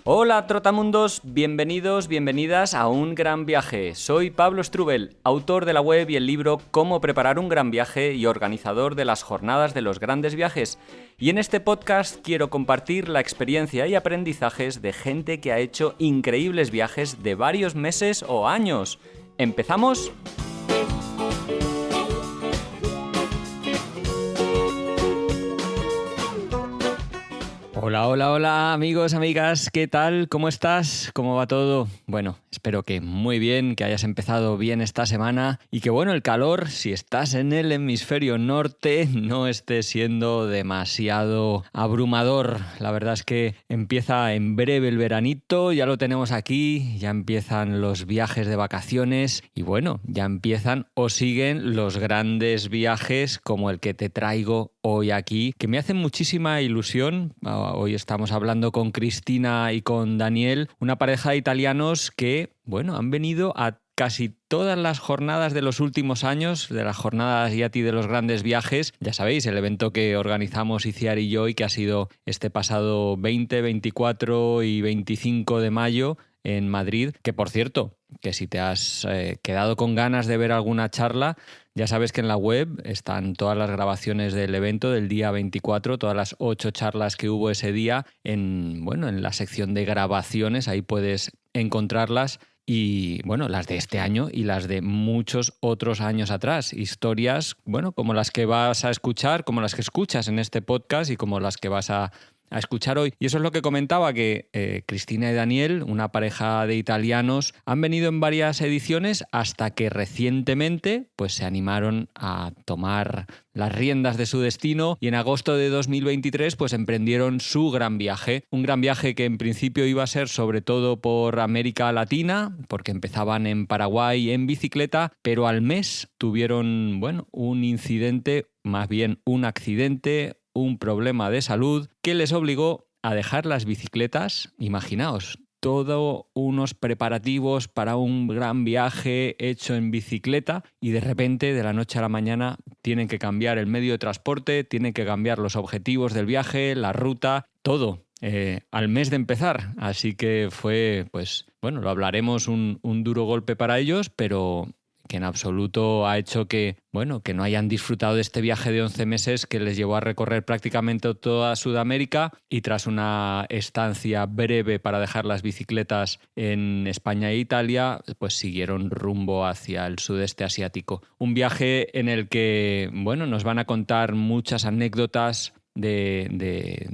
Hola trotamundos, bienvenidos, bienvenidas a Un Gran Viaje. Soy Pablo Strubel, autor de la web y el libro Cómo preparar un gran viaje y organizador de las jornadas de los grandes viajes. Y en este podcast quiero compartir la experiencia y aprendizajes de gente que ha hecho increíbles viajes de varios meses o años. ¿Empezamos? Hola amigos, amigas, ¿qué tal? ¿Cómo estás? ¿Cómo va todo? Bueno, espero que muy bien, que hayas empezado bien esta semana y que el calor, si estás en el hemisferio norte, no esté siendo demasiado abrumador. La verdad es que empieza en breve el veranito, ya lo tenemos aquí, ya empiezan los viajes de vacaciones y ya empiezan o siguen los grandes viajes como el que te traigo hoy aquí, que me hacen muchísima ilusión. Hoy estamos hablando con Cristina y con Daniel, una pareja de italianos que, han venido a casi todas las jornadas de los últimos años, de las jornadas IATI de los grandes viajes. Ya sabéis, el evento que organizamos Iciar y yo y que ha sido este pasado 20, 24 y 25 de mayo en Madrid, que por cierto, que si te has quedado con ganas de ver alguna charla, ya sabes que en la web están todas las grabaciones del evento del día 24, todas las 8 charlas que hubo ese día en la sección de grabaciones, ahí puedes encontrarlas. Y las de este año y las de muchos otros años atrás. Historias, como las que vas a escuchar, como las que escuchas en este podcast y como las que vas a escuchar hoy. Y eso es lo que comentaba, que Cristina y Daniel, una pareja de italianos, han venido en varias ediciones hasta que recientemente se animaron a tomar las riendas de su destino y en agosto de 2023 emprendieron su gran viaje. Un gran viaje que en principio iba a ser sobre todo por América Latina, porque empezaban en Paraguay en bicicleta, pero al mes tuvieron un incidente, más bien un accidente, un problema de salud que les obligó a dejar las bicicletas. Imaginaos, todos unos preparativos para un gran viaje hecho en bicicleta y de repente, de la noche a la mañana, tienen que cambiar el medio de transporte, tienen que cambiar los objetivos del viaje, la ruta, todo. Al mes de empezar, así que fue, lo hablaremos, un duro golpe para ellos, pero que en absoluto ha hecho que no hayan disfrutado de este viaje de 11 meses que les llevó a recorrer prácticamente toda Sudamérica y tras una estancia breve para dejar las bicicletas en España e Italia, siguieron rumbo hacia el sudeste asiático. Un viaje en el que, nos van a contar muchas anécdotas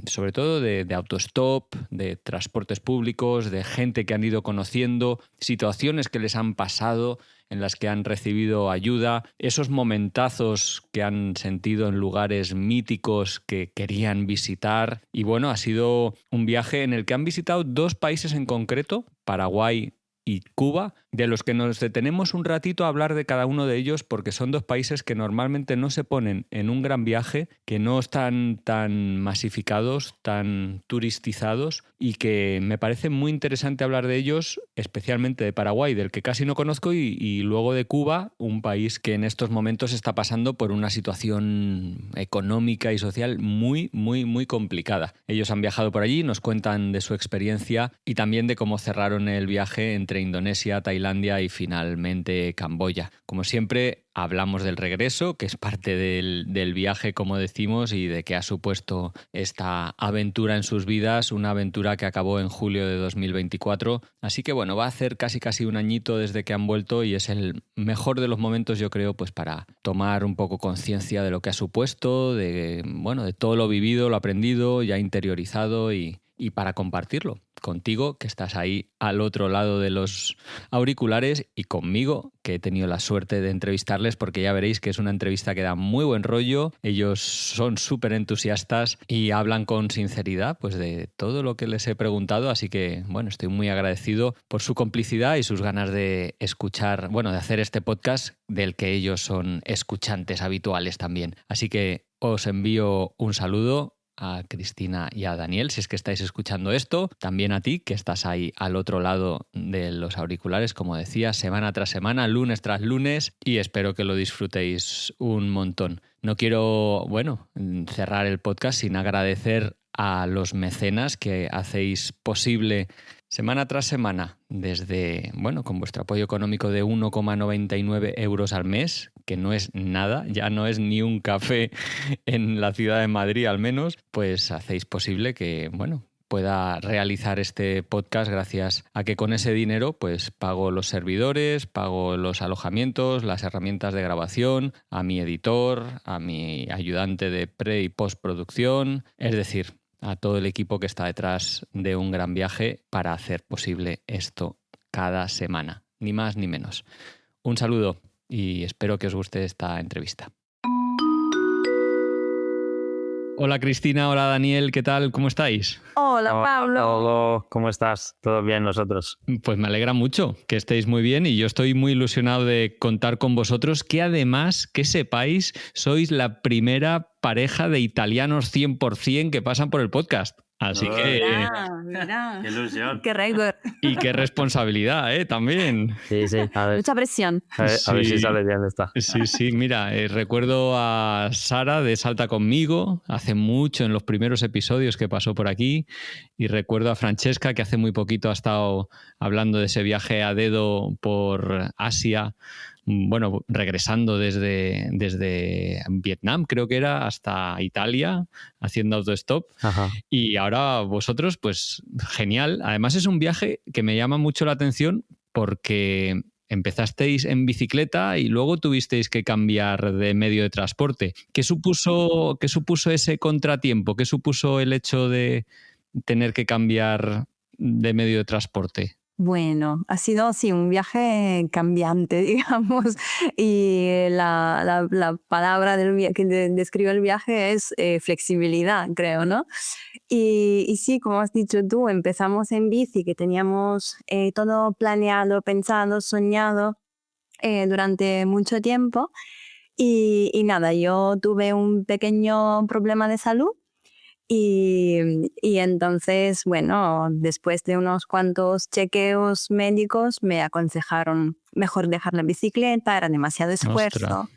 sobre todo de autostop, de transportes públicos, de gente que han ido conociendo, situaciones que les han pasado en las que han recibido ayuda, esos momentazos que han sentido en lugares míticos que querían visitar. Y ha sido un viaje en el que han visitado 2 países en concreto, Paraguay y Cuba, de los que nos detenemos un ratito a hablar de cada uno de ellos porque son 2 países que normalmente no se ponen en un gran viaje, que no están tan masificados, tan turistizados y que me parece muy interesante hablar de ellos, especialmente de Paraguay, del que casi no conozco, y luego de Cuba, un país que en estos momentos está pasando por una situación económica y social muy, muy, muy complicada. Ellos han viajado por allí, nos cuentan de su experiencia y también de cómo cerraron el viaje entre Indonesia, Tailandia y finalmente Camboya. Como siempre, hablamos del regreso, que es parte del viaje, como decimos, y de qué ha supuesto esta aventura en sus vidas, una aventura que acabó en julio de 2024. Así que va a hacer casi un añito desde que han vuelto y es el mejor de los momentos, yo creo, para tomar un poco conciencia de lo que ha supuesto, de todo lo vivido, lo aprendido, ya interiorizado y para compartirlo contigo, que estás ahí al otro lado de los auriculares, y conmigo, que he tenido la suerte de entrevistarles, porque ya veréis que es una entrevista que da muy buen rollo. Ellos son súper entusiastas y hablan con sinceridad de todo lo que les he preguntado, así que estoy muy agradecido por su complicidad y sus ganas de escuchar, de hacer este podcast del que ellos son escuchantes habituales también. Así que os envío un saludo a Cristina y a Daniel, si es que estáis escuchando esto, también a ti, que estás ahí al otro lado de los auriculares, como decía, semana tras semana, lunes tras lunes, y espero que lo disfrutéis un montón. No quiero, cerrar el podcast sin agradecer a los mecenas que hacéis posible semana tras semana, desde, bueno, con vuestro apoyo económico de 1,99 euros al mes, que no es nada, ya no es ni un café en la ciudad de Madrid al menos, pues hacéis posible que, bueno, pueda realizar este podcast gracias a que con ese dinero pues pago los servidores, pago los alojamientos, las herramientas de grabación, a mi editor, a mi ayudante de pre y postproducción, es decir, a todo el equipo que está detrás de un gran viaje para hacer posible esto cada semana, ni más ni menos. Un saludo y espero que os guste esta entrevista. Hola Cristina, hola Daniel, ¿qué tal? ¿Cómo estáis? Hola Pablo. Hola, ¿cómo estás? ¿Todo bien nosotros? Pues me alegra mucho que estéis muy bien y yo estoy muy ilusionado de contar con vosotros, que además, que sepáis, sois la primera pareja de italianos 100% que pasan por el podcast. Así que... Mira. Qué ilusión. Qué récord. Y qué responsabilidad, también. Sí, a ver, Mucha presión. a ver Sí. si sale bien esta. Sí, mira, recuerdo a Sara de Salta Conmigo, hace mucho, en los primeros episodios que pasó por aquí, y recuerdo a Francesca, que hace muy poquito ha estado hablando de ese viaje a dedo por Asia, bueno, regresando desde Vietnam, creo que era, hasta Italia, haciendo autostop. Ajá. Y ahora vosotros, pues genial. Además es un viaje que me llama mucho la atención porque empezasteis en bicicleta y luego tuvisteis que cambiar de medio de transporte. ¿Qué supuso ese contratiempo? ¿Qué supuso el hecho de tener que cambiar de medio de transporte? Bueno, ha sido sí, un viaje cambiante, digamos, y la palabra que describe el viaje es flexibilidad, creo, ¿no? Y sí, como has dicho tú, empezamos en bici, que teníamos todo planeado, pensado, soñado durante mucho tiempo, y nada, yo tuve un pequeño problema de salud. Y entonces, bueno, después de unos cuantos chequeos médicos me aconsejaron mejor dejar la bicicleta, era demasiado esfuerzo. Ostras.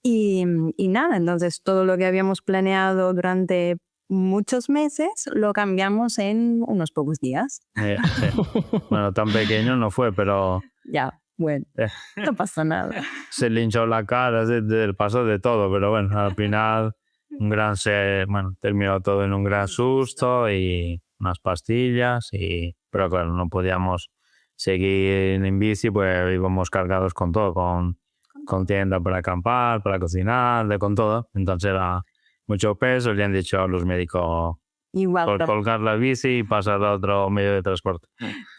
Y nada, entonces todo lo que habíamos planeado durante muchos meses lo cambiamos en unos pocos días. Sí. Bueno, tan pequeño no fue, pero Ya, bueno, no pasa nada. se le hinchó la cara, pasó de todo, pero bueno, al final terminó todo en un gran susto y unas pastillas, pero claro, no podíamos seguir en bici, pues íbamos cargados con todo, con tienda para acampar, para cocinar, con todo. Entonces era mucho peso, le han dicho a los médicos Igual, colgar la bici y pasar a otro medio de transporte.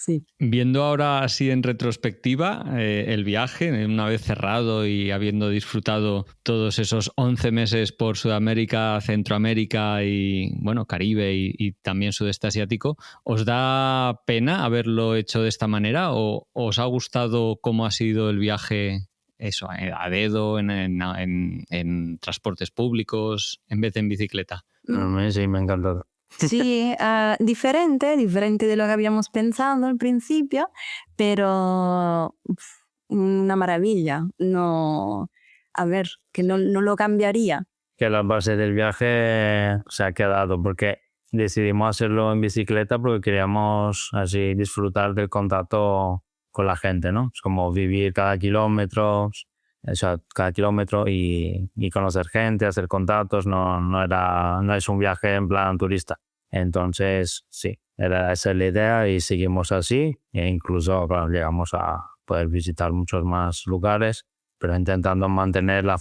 sí. Viendo ahora así en retrospectiva el viaje, una vez cerrado y habiendo disfrutado todos esos 11 meses por Sudamérica, Centroamérica y bueno, Caribe y también Sudeste Asiático, ¿os da pena haberlo hecho de esta manera o os ha gustado cómo ha sido el viaje? Eso, a dedo, en transportes públicos, en vez de en bicicleta. A mí sí me ha encantado. Sí, diferente de lo que habíamos pensado al principio, pero una maravilla. No, a ver, que no lo cambiaría. Que la base del viaje se ha quedado porque decidimos hacerlo en bicicleta porque queríamos así disfrutar del contacto con la gente, ¿no? Es como vivir cada kilómetro y conocer gente, hacer contactos, no es un viaje en plan turista. Entonces, sí, esa es la idea y seguimos así e incluso claro, llegamos a poder visitar muchos más lugares, pero intentando mantener la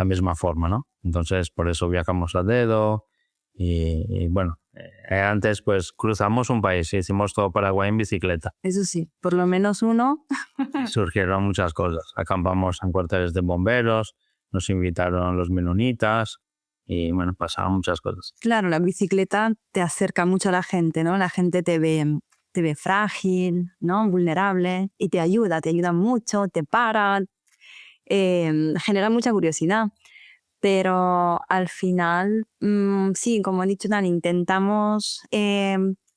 misma forma, ¿no? Entonces, por eso viajamos a dedo y bueno, antes pues cruzamos un país y hicimos todo Paraguay en bicicleta. Eso sí, por lo menos uno. Surgieron muchas cosas. Acampamos en cuarteles de bomberos, nos invitaron los menonitas y bueno, pasaban muchas cosas. Claro, la bicicleta te acerca mucho a la gente, ¿no? La gente te ve frágil, ¿no? Vulnerable y te ayuda mucho, te para, genera mucha curiosidad. Pero al final, sí, como ha dicho Dan, intentamos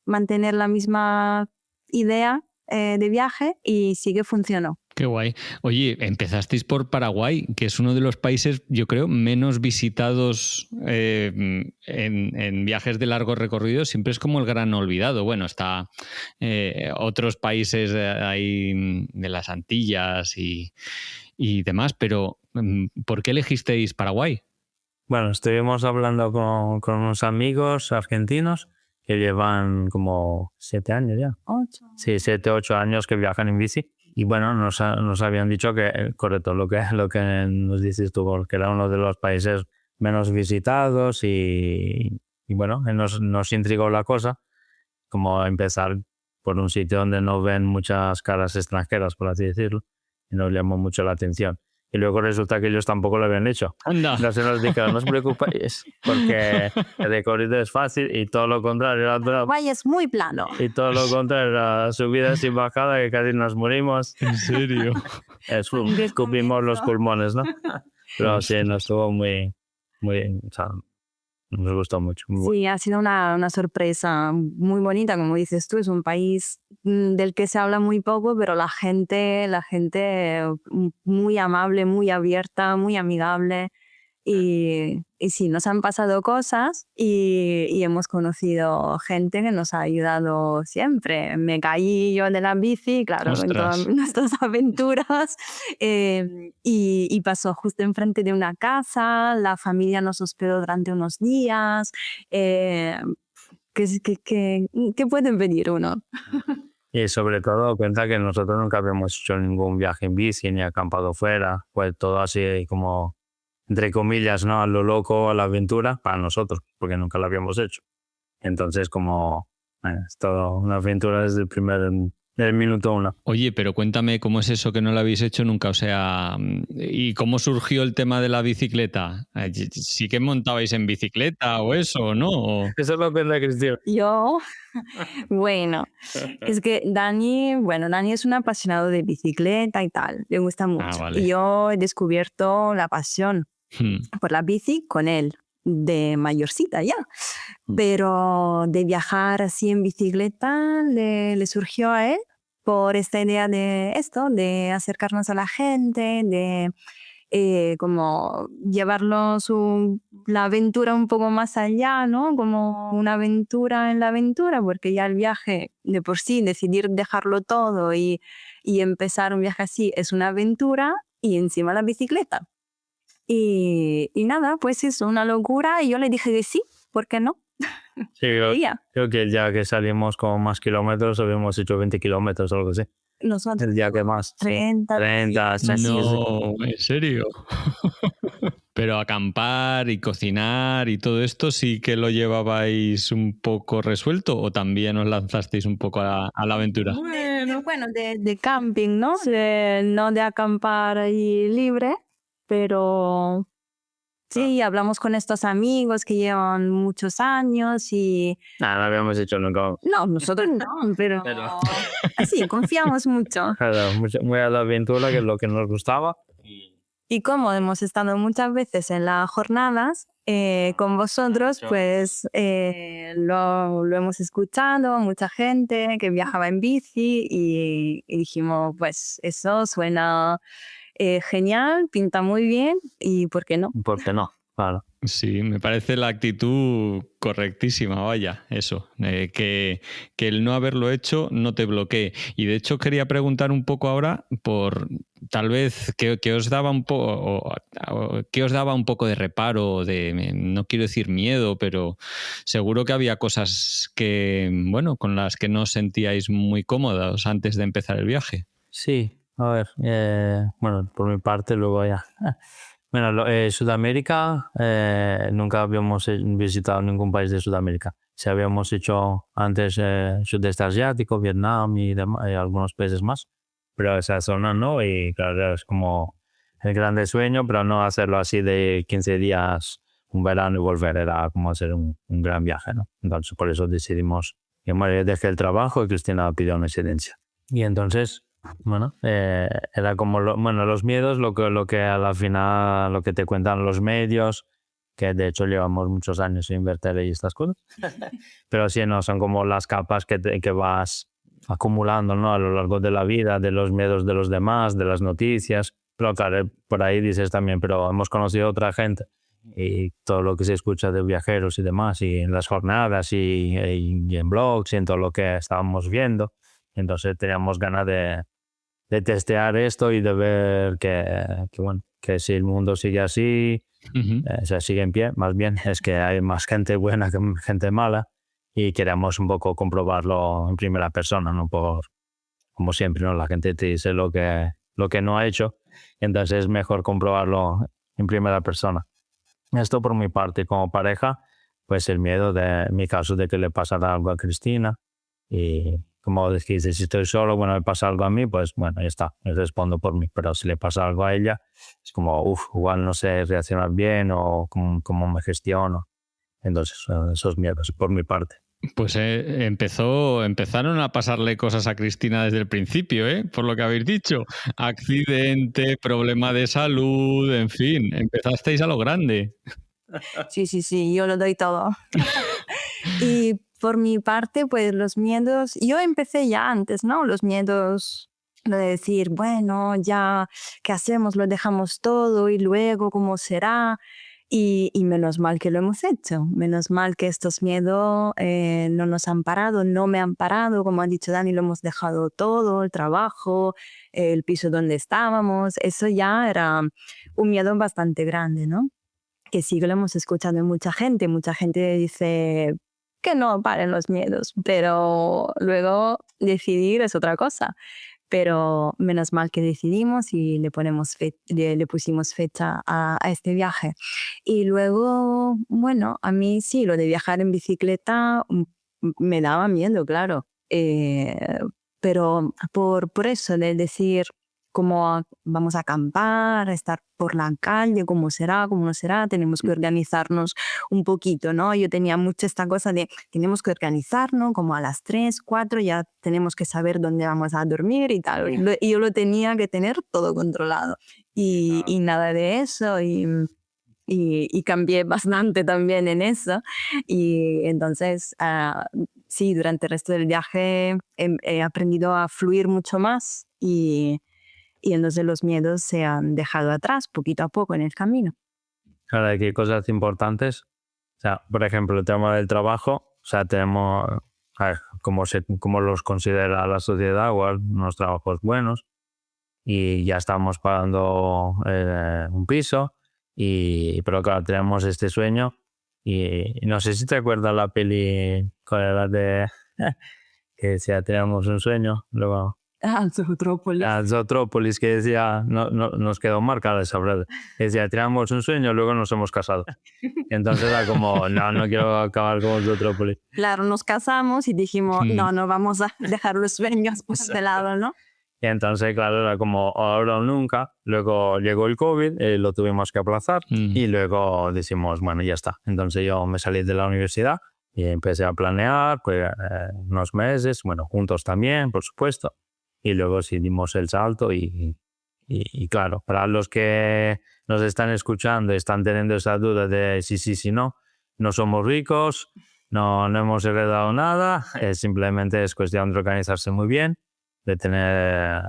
mantener la misma idea de viaje y sí que funcionó. Qué guay. Oye, empezasteis por Paraguay, que es uno de los países, yo creo, menos visitados en viajes de largo recorrido. Siempre es como el gran olvidado. Bueno, está otros países ahí de las Antillas y demás, pero ¿por qué elegisteis Paraguay? Bueno, estuvimos hablando con unos amigos argentinos que llevan como 7 años ya. 8. Sí, 7, 8 años que viajan en bici. Y bueno, nos habían dicho que, correcto, lo que nos dices tú, que era uno de los países menos visitados y bueno, nos intrigó la cosa, como empezar por un sitio donde no ven muchas caras extranjeras, por así decirlo, y nos llamó mucho la atención. Y luego resulta que ellos tampoco lo habían hecho. Anda. Entonces nos dijeron, no os preocupéis, porque el recorrido es fácil y todo lo contrario. Paraguay es muy plano. Y todo lo contrario, la subida sin bajada, que casi nos morimos. ¿En serio? Escupimos los pulmones, ¿no? Pero sí, nos estuvo muy, o sea, nos gustó mucho. Sí, ha sido una sorpresa muy bonita, como dices tú, es un país del que se habla muy poco, pero la gente muy amable, muy abierta, muy amigable. Y sí, nos han pasado cosas y hemos conocido gente que nos ha ayudado siempre. Me caí yo de la bici, claro, en todas nuestras aventuras, y pasó justo enfrente de una casa, la familia nos hospedó durante unos días. ¿Qué pueden pedir uno? Y sobre todo, cuenta que nosotros nunca habíamos hecho ningún viaje en bici ni acampado fuera, pues todo así como, entre comillas, ¿no? A lo loco, a la aventura, para nosotros, porque nunca lo habíamos hecho. Entonces, como es todo una aventura desde el minuto 1. Oye, pero cuéntame cómo es eso que no lo habéis hecho nunca, o sea, ¿y cómo surgió el tema de la bicicleta? ¿Sí que montabais en bicicleta o eso o no? Eso lo cuenta Cristina. Yo, bueno, es que Dani es un apasionado de bicicleta y tal, le gusta mucho. Vale. Y yo he descubierto la pasión por la bici con él, de mayorcita ya. Pero de viajar así en bicicleta le surgió a él por esta idea de esto, de acercarnos a la gente, de como llevarlos la aventura un poco más allá, ¿no? Como una aventura en la aventura, porque ya el viaje de por sí, decidir dejarlo todo y empezar un viaje así es una aventura, y encima la bicicleta. Y nada, pues eso, una locura, y yo le dije que sí, ¿por qué no? Sí, creo que el día que salimos con más kilómetros habíamos hecho 20 kilómetros o algo así. Nosotros. El día que más. 30. No, ¿en serio? Pero acampar y cocinar y todo esto, ¿sí que lo llevabais un poco resuelto o también os lanzasteis un poco a la aventura? Bueno, de camping, ¿no? No de acampar ahí libre, pero sí, hablamos con estos amigos que llevan muchos años y... Nada, no habíamos hecho nunca. No, nosotros no, pero así, confiamos mucho. Claro, muy a la aventura, que es lo que nos gustaba. Y como hemos estado muchas veces en las jornadas con vosotros, pues lo hemos escuchado, mucha gente que viajaba en bici y dijimos, pues eso suena genial, pinta muy bien, y ¿por qué no? ¿Por qué no? Claro. Sí, me parece la actitud correctísima, vaya, eso, que el no haberlo hecho no te bloquee. Y de hecho quería preguntar un poco ahora por tal vez qué os daba un poco, qué os daba un poco de reparo, no quiero decir miedo, pero seguro que había cosas que, bueno, con las que no os sentíais muy cómodos antes de empezar el viaje. Sí, a ver, bueno, por mi parte luego ya. Bueno, Sudamérica, nunca habíamos visitado ningún país de Sudamérica. Sí habíamos hecho antes Sudeste Asiático, Vietnam y algunos países más, pero esa zona no, y claro, es como el grande sueño, pero no hacerlo así de 15 días, un verano y volver, era como hacer un gran viaje, ¿no? Entonces por eso decidimos, yo dejé el trabajo y Cristina pidió una excedencia. Y entonces... Bueno, era como los miedos, lo que a la final, lo que te cuentan los medios, que de hecho llevamos muchos años sin invertir y estas cosas. Pero sí, no, son como las capas que vas acumulando, ¿no? A lo largo de la vida, de los miedos de los demás, de las noticias. Pero claro, por ahí dices también, pero hemos conocido a otra gente y todo lo que se escucha de viajeros y demás, y en las jornadas y en blogs y en todo lo que estábamos viendo. Entonces teníamos ganas de testear esto y de ver bueno, que si el mundo sigue así, se sigue en pie, más bien es que hay más gente buena que gente mala y queremos un poco comprobarlo en primera persona, no como siempre, ¿no? La gente te dice lo que no ha hecho, entonces es mejor comprobarlo en primera persona. Esto por mi parte, como pareja, pues el miedo en mi caso de que le pasara algo a Cristina y como dijiste, si estoy solo, bueno, me pasa algo a mí, pues bueno, ya está, me respondo por mí, pero si le pasa algo a ella, es como, igual no sé reaccionar bien o cómo me gestiono. Entonces, esos miedos por mi parte. Pues empezaron a pasarle cosas a Cristina desde el principio, por lo que habéis dicho. Accidente, problema de salud, en fin, empezasteis a lo grande. Sí, yo lo doy todo. Y por mi parte, pues los miedos, yo empecé ya antes, ¿no? Los miedos, lo de decir, bueno, ya, ¿qué hacemos? Lo dejamos todo y luego, ¿cómo será? Y menos mal que lo hemos hecho, menos mal que estos miedos no nos han parado, no me han parado, como ha dicho Dani, lo hemos dejado todo, el trabajo, el piso donde estábamos, eso ya era un miedo bastante grande, ¿no? Que sí que lo hemos escuchado en mucha gente dice que no paren los miedos, pero luego decidir es otra cosa. Pero menos mal que decidimos y le pusimos fecha a este viaje. Y luego, bueno, a mí sí, lo de viajar en bicicleta me daba miedo, claro. Pero por eso, de decir cómo vamos a acampar, estar por la calle, cómo será, cómo no será, tenemos que organizarnos un poquito, ¿no? Yo tenía mucha esta cosa de tenemos que organizarnos, como a las 3, 4 ya tenemos que saber dónde vamos a dormir y tal. Y yo lo tenía que tener todo controlado. Y nada de eso. Y cambié bastante también en eso. Y entonces, sí, durante el resto del viaje he aprendido a fluir mucho más y entonces los miedos se han dejado atrás poquito a poco en el camino. Claro, hay que cosas importantes. O sea, por ejemplo, el tema del trabajo, o sea, tenemos, a ver, como los considera la sociedad, igual, unos trabajos buenos, y ya estamos pagando un piso, pero claro, tenemos este sueño, y no sé si te acuerdas la peli, ¿cuál era que decía, tenemos un sueño, luego... Zootrópolis. Zootrópolis, que decía, nos quedó marcada esa frase, decía, teníamos un sueño, luego nos hemos casado. Entonces era como, no quiero acabar como Zootrópolis. Claro, nos casamos y dijimos, no vamos a dejar los sueños por de lado, ¿no? Y entonces, claro, era como ahora o nunca. Luego llegó el COVID, lo tuvimos que aplazar y luego decimos, bueno, ya está. Entonces yo me salí de la universidad y empecé a planear pues, unos meses, bueno, juntos también, por supuesto. Y luego sí dimos el salto y claro, para los que nos están escuchando y están teniendo esa duda de sí, no somos ricos, no hemos heredado nada, simplemente es cuestión de organizarse muy bien, de tener,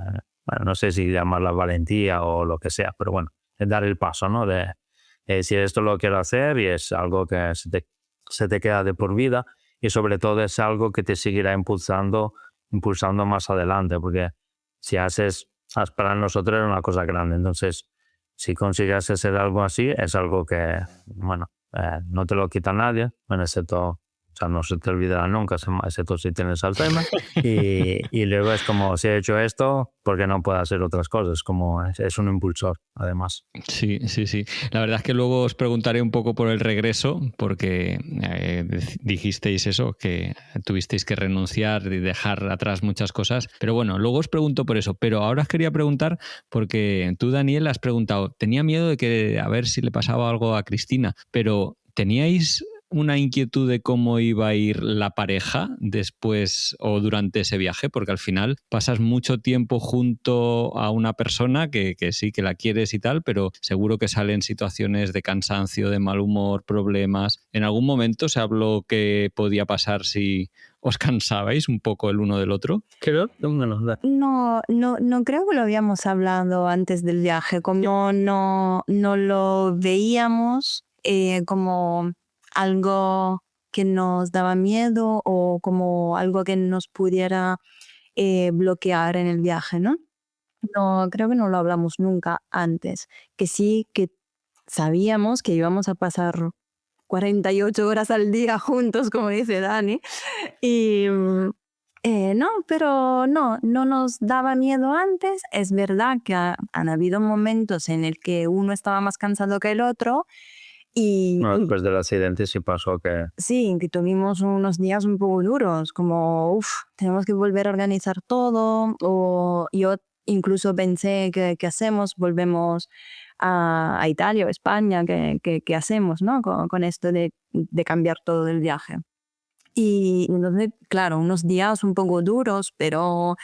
bueno, no sé si llamarla valentía o lo que sea, pero bueno, es dar el paso, ¿no? De si esto lo quiero hacer y es algo que se te queda de por vida y sobre todo es algo que te seguirá impulsando más adelante, porque si para nosotros era una cosa grande, entonces si consigues hacer algo así es algo que, bueno, no te lo quita nadie, bueno, excepto, o sea, no se te olvidará nunca, excepto si tienes Alzheimer, y luego es como, si he hecho esto, ¿por qué no puedo hacer otras cosas? Como es un impulsor, además. Sí. La verdad es que luego os preguntaré un poco por el regreso, porque dijisteis eso, que tuvisteis que renunciar y dejar atrás muchas cosas, pero bueno, luego os pregunto por eso. Pero ahora os quería preguntar, porque tú, Daniel, has preguntado, tenía miedo de que a ver si le pasaba algo a Cristina, pero ¿teníais una inquietud de cómo iba a ir la pareja después o durante ese viaje? Porque al final pasas mucho tiempo junto a una persona que sí, que la quieres y tal, pero seguro que salen situaciones de cansancio, de mal humor, problemas. ¿En algún momento se habló qué podía pasar si os cansabais un poco el uno del otro? Creo que no nos da. No creo que lo habíamos hablado antes del viaje, como no lo veíamos como algo que nos daba miedo o como algo que nos pudiera bloquear en el viaje, ¿no? No, creo que no lo hablamos nunca antes. Que sí, que sabíamos que íbamos a pasar 48 horas al día juntos, como dice Dani. Y no, pero no nos daba miedo antes. Es verdad que han habido momentos en el que uno estaba más cansado que el otro y No, después del accidente sí pasó que... sí, que tuvimos unos días un poco duros, como, tenemos que volver a organizar todo, o yo incluso pensé, ¿qué hacemos? Volvemos a Italia o España, ¿qué hacemos, ¿no? Con esto de cambiar todo el viaje. Y entonces, claro, unos días un poco duros, pero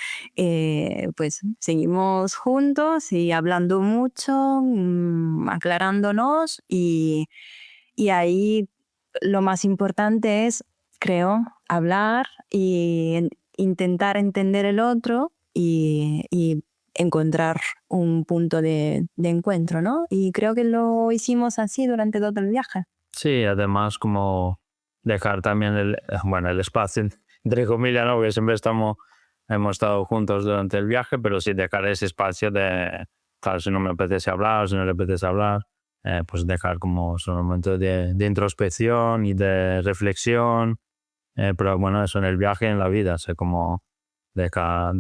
pues seguimos juntos y hablando mucho, aclarándonos y ahí lo más importante es, creo, hablar y intentar entender el otro y encontrar un punto de encuentro, ¿no? Y creo que lo hicimos así durante todo el viaje. Sí, además como dejar también el espacio, entre comillas, ¿no? Porque siempre hemos estado juntos durante el viaje, pero sí dejar ese espacio de, claro, si no me apetece hablar, si no le apetece hablar, pues dejar como esos momentos de introspección y de reflexión, pero bueno, eso en el viaje y en la vida, sé como dejar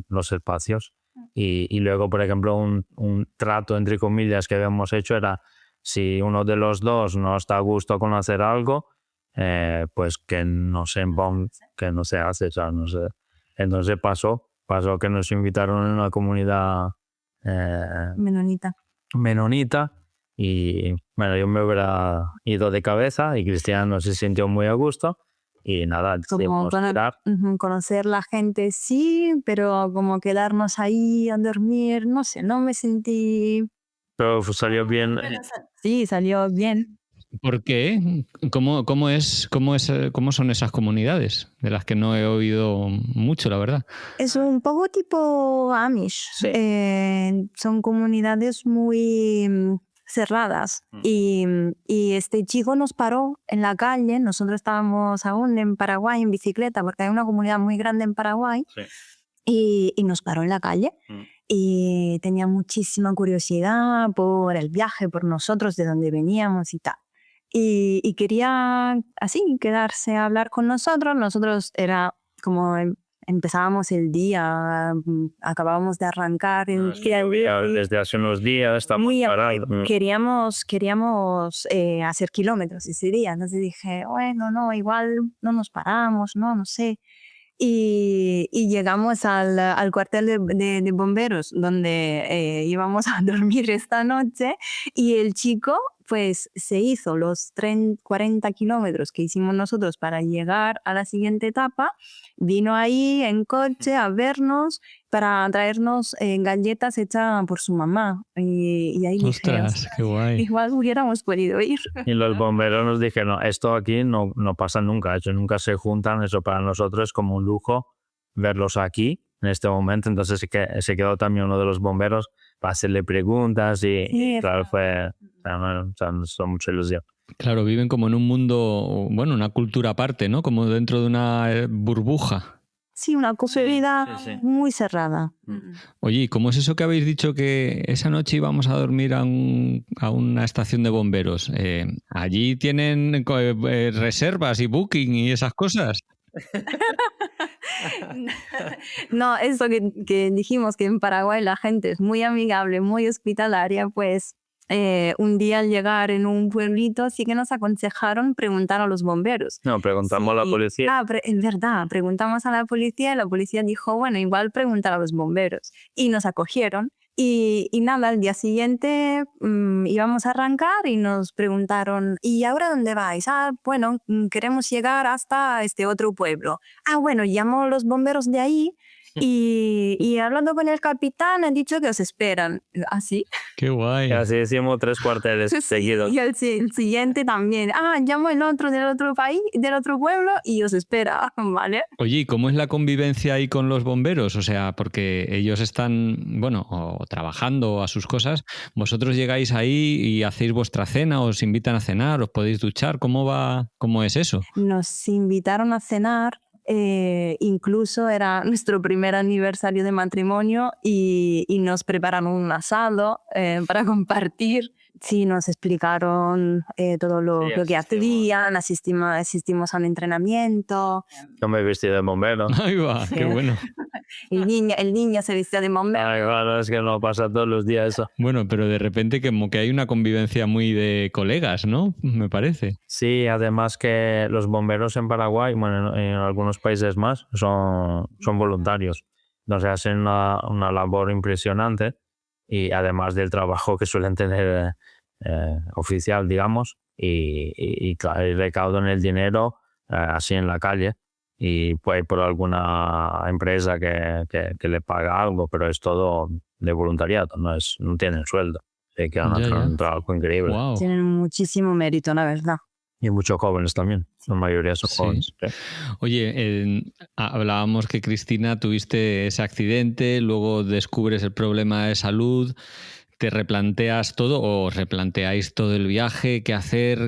los espacios. Y luego, por ejemplo, un trato, entre comillas, que habíamos hecho era si uno de los dos no está a gusto con hacer algo, pues que no se que no se hace, o sea, no sé. Entonces pasó que nos invitaron en una comunidad menonita y bueno, yo me hubiera ido de cabeza y Cristiano se sintió muy a gusto y nada, decidimos tirar. Conocer la gente sí, pero como quedarnos ahí a dormir, no sé, no me sentí... Pero salió bien. Sí, salió bien. ¿Por qué? ¿Cómo son esas comunidades? De las que no he oído mucho, la verdad. Es un poco tipo Amish. Sí. Son comunidades muy cerradas. Y este chico nos paró en la calle. Nosotros estábamos aún en Paraguay en bicicleta, porque hay una comunidad muy grande en Paraguay. Sí. Y nos paró en la calle. Y tenía muchísima curiosidad por el viaje, por nosotros, de dónde veníamos y tal. Y quería así quedarse a hablar con nosotros. Nosotros era como empezábamos el día, acabábamos de arrancar. Desde hace unos días estamos parados. Queríamos hacer kilómetros ese día. Entonces dije, bueno, no, igual no nos paramos, no sé. Y llegamos al cuartel de bomberos donde íbamos a dormir esta noche y el chico pues se hizo los 40 kilómetros que hicimos nosotros para llegar a la siguiente etapa, vino ahí en coche a vernos para traernos galletas hechas por su mamá y ahí ¡Ostras, dije, qué guay! igual hubiéramos podido ir. Y los bomberos nos dijeron, esto aquí no pasa nunca, eso nunca se juntan, eso para nosotros es como un lujo verlos aquí en este momento. Entonces se quedó también uno de los bomberos para hacerle preguntas y claro, fue, nos hizo mucha ilusión. Claro, viven como en un mundo, bueno, una cultura aparte, ¿no? Como dentro de una burbuja. Sí, una comunidad muy cerrada. Oye, ¿y cómo es eso que habéis dicho que esa noche íbamos a dormir a una estación de bomberos? ¿Allí tienen reservas y booking y esas cosas? No, eso que dijimos que en Paraguay la gente es muy amigable, muy hospitalaria, pues un día al llegar en un pueblito sí que nos aconsejaron preguntar a los bomberos. No, preguntamos a la policía. Es verdad, preguntamos a la policía y la policía dijo, bueno, igual preguntar a los bomberos. Y nos acogieron Y nada, al día siguiente íbamos a arrancar y nos preguntaron, ¿y ahora dónde vais? Ah, bueno, queremos llegar hasta este otro pueblo. Ah, bueno, llamo a los bomberos de ahí y hablando con el capitán han dicho que os esperan. ¿Así? Qué guay. Y así hicimos 3 cuarteles seguidos. Y el siguiente también. Ah, llamo el otro del otro país, del otro pueblo y os espera, ¿vale? Oye, ¿y cómo es la convivencia ahí con los bomberos? O sea, porque ellos están, bueno, o trabajando a sus cosas. Vosotros llegáis ahí y hacéis vuestra cena, os invitan a cenar, os podéis duchar. ¿Cómo va? ¿Cómo es eso? Nos invitaron a cenar, incluso era nuestro primer aniversario de matrimonio y nos prepararon un asado para compartir. Sí, nos explicaron todo lo que hacían, asistimos a un entrenamiento. Yo me he vestido de bombero. Ahí va, qué bueno. El niño se vistió de bombero. Ay, bueno, es que no pasa todos los días eso. Bueno, pero de repente como que hay una convivencia muy de colegas, ¿no? Me parece. Sí, además que los bomberos en Paraguay, bueno, en algunos países más, son voluntarios. Entonces hacen una labor impresionante y además del trabajo que suelen tener oficial, digamos, y claro, y recaudan el dinero así en la calle y pues por alguna empresa que le paga algo, pero es todo de voluntariado, no tienen sueldo. Así que han Ya, hecho ya. un trabajo increíble. Wow. Tienen muchísimo mérito, la verdad. Y muchos jóvenes también, la mayoría son Sí. jóvenes. Sí. Oye, hablábamos que Cristina tuviste ese accidente, luego descubres el problema de salud, te replanteas todo o replanteáis todo el viaje, qué hacer,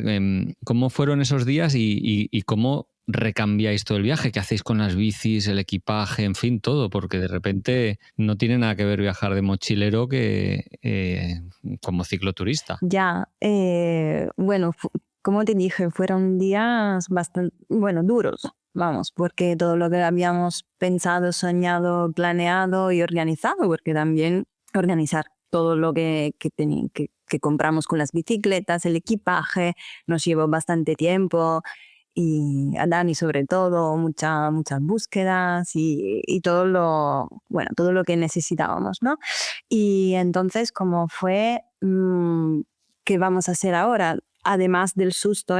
cómo fueron esos días y cómo recambiáis todo el viaje, qué hacéis con las bicis, el equipaje, en fin, todo, porque de repente no tiene nada que ver viajar de mochilero que como cicloturista. Ya, bueno, como te dije, fueron días bastante, bueno, duros, vamos, porque todo lo que habíamos pensado, soñado, planeado y organizado, porque también organizar todo lo que compramos con las bicicletas, el equipaje, nos llevó bastante tiempo y a Dani sobre todo, muchas búsquedas y todo todo lo que necesitábamos, ¿no? Y entonces, como fue, ¿qué vamos a hacer ahora? Además del susto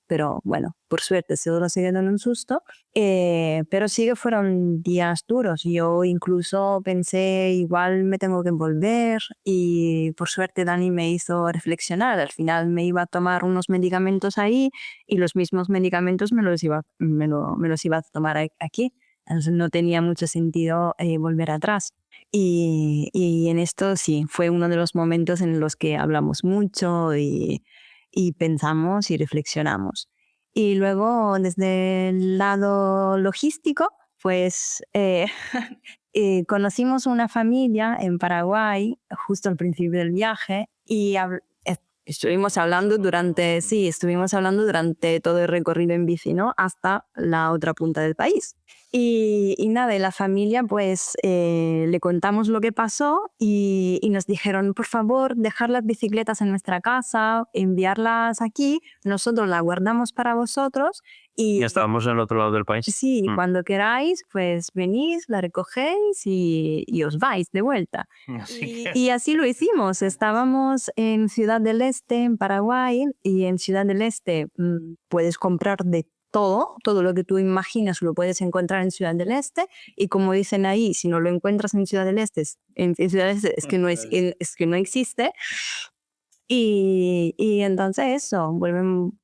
pero bueno, por suerte solo se quedó en un susto, pero sí que fueron días duros. Yo incluso pensé, igual me tengo que volver y por suerte Dani me hizo reflexionar. Al final me iba a tomar unos medicamentos ahí y los mismos medicamentos me los iba a tomar aquí. Entonces no tenía mucho sentido volver atrás. Y en esto sí, fue uno de los momentos en los que hablamos mucho y pensamos y reflexionamos. Y luego, desde el lado logístico, pues conocimos una familia en Paraguay justo al principio del viaje y estuvimos hablando durante todo el recorrido en bici, ¿no? Hasta la otra punta del país. Y nada, y la familia pues le contamos lo que pasó y nos dijeron, por favor, dejar las bicicletas en nuestra casa, enviarlas aquí, nosotros las guardamos para vosotros Y estábamos en el otro lado del país. sí, cuando queráis, pues venís, la recogéis y os vais de vuelta. Y así lo hicimos. Estábamos en Ciudad del Este, en Paraguay, y en Ciudad del Este puedes comprar de todo lo que tú imaginas lo puedes encontrar en Ciudad del Este, y como dicen ahí, si no lo encuentras en Ciudad del Este, es que no existe. Y entonces eso,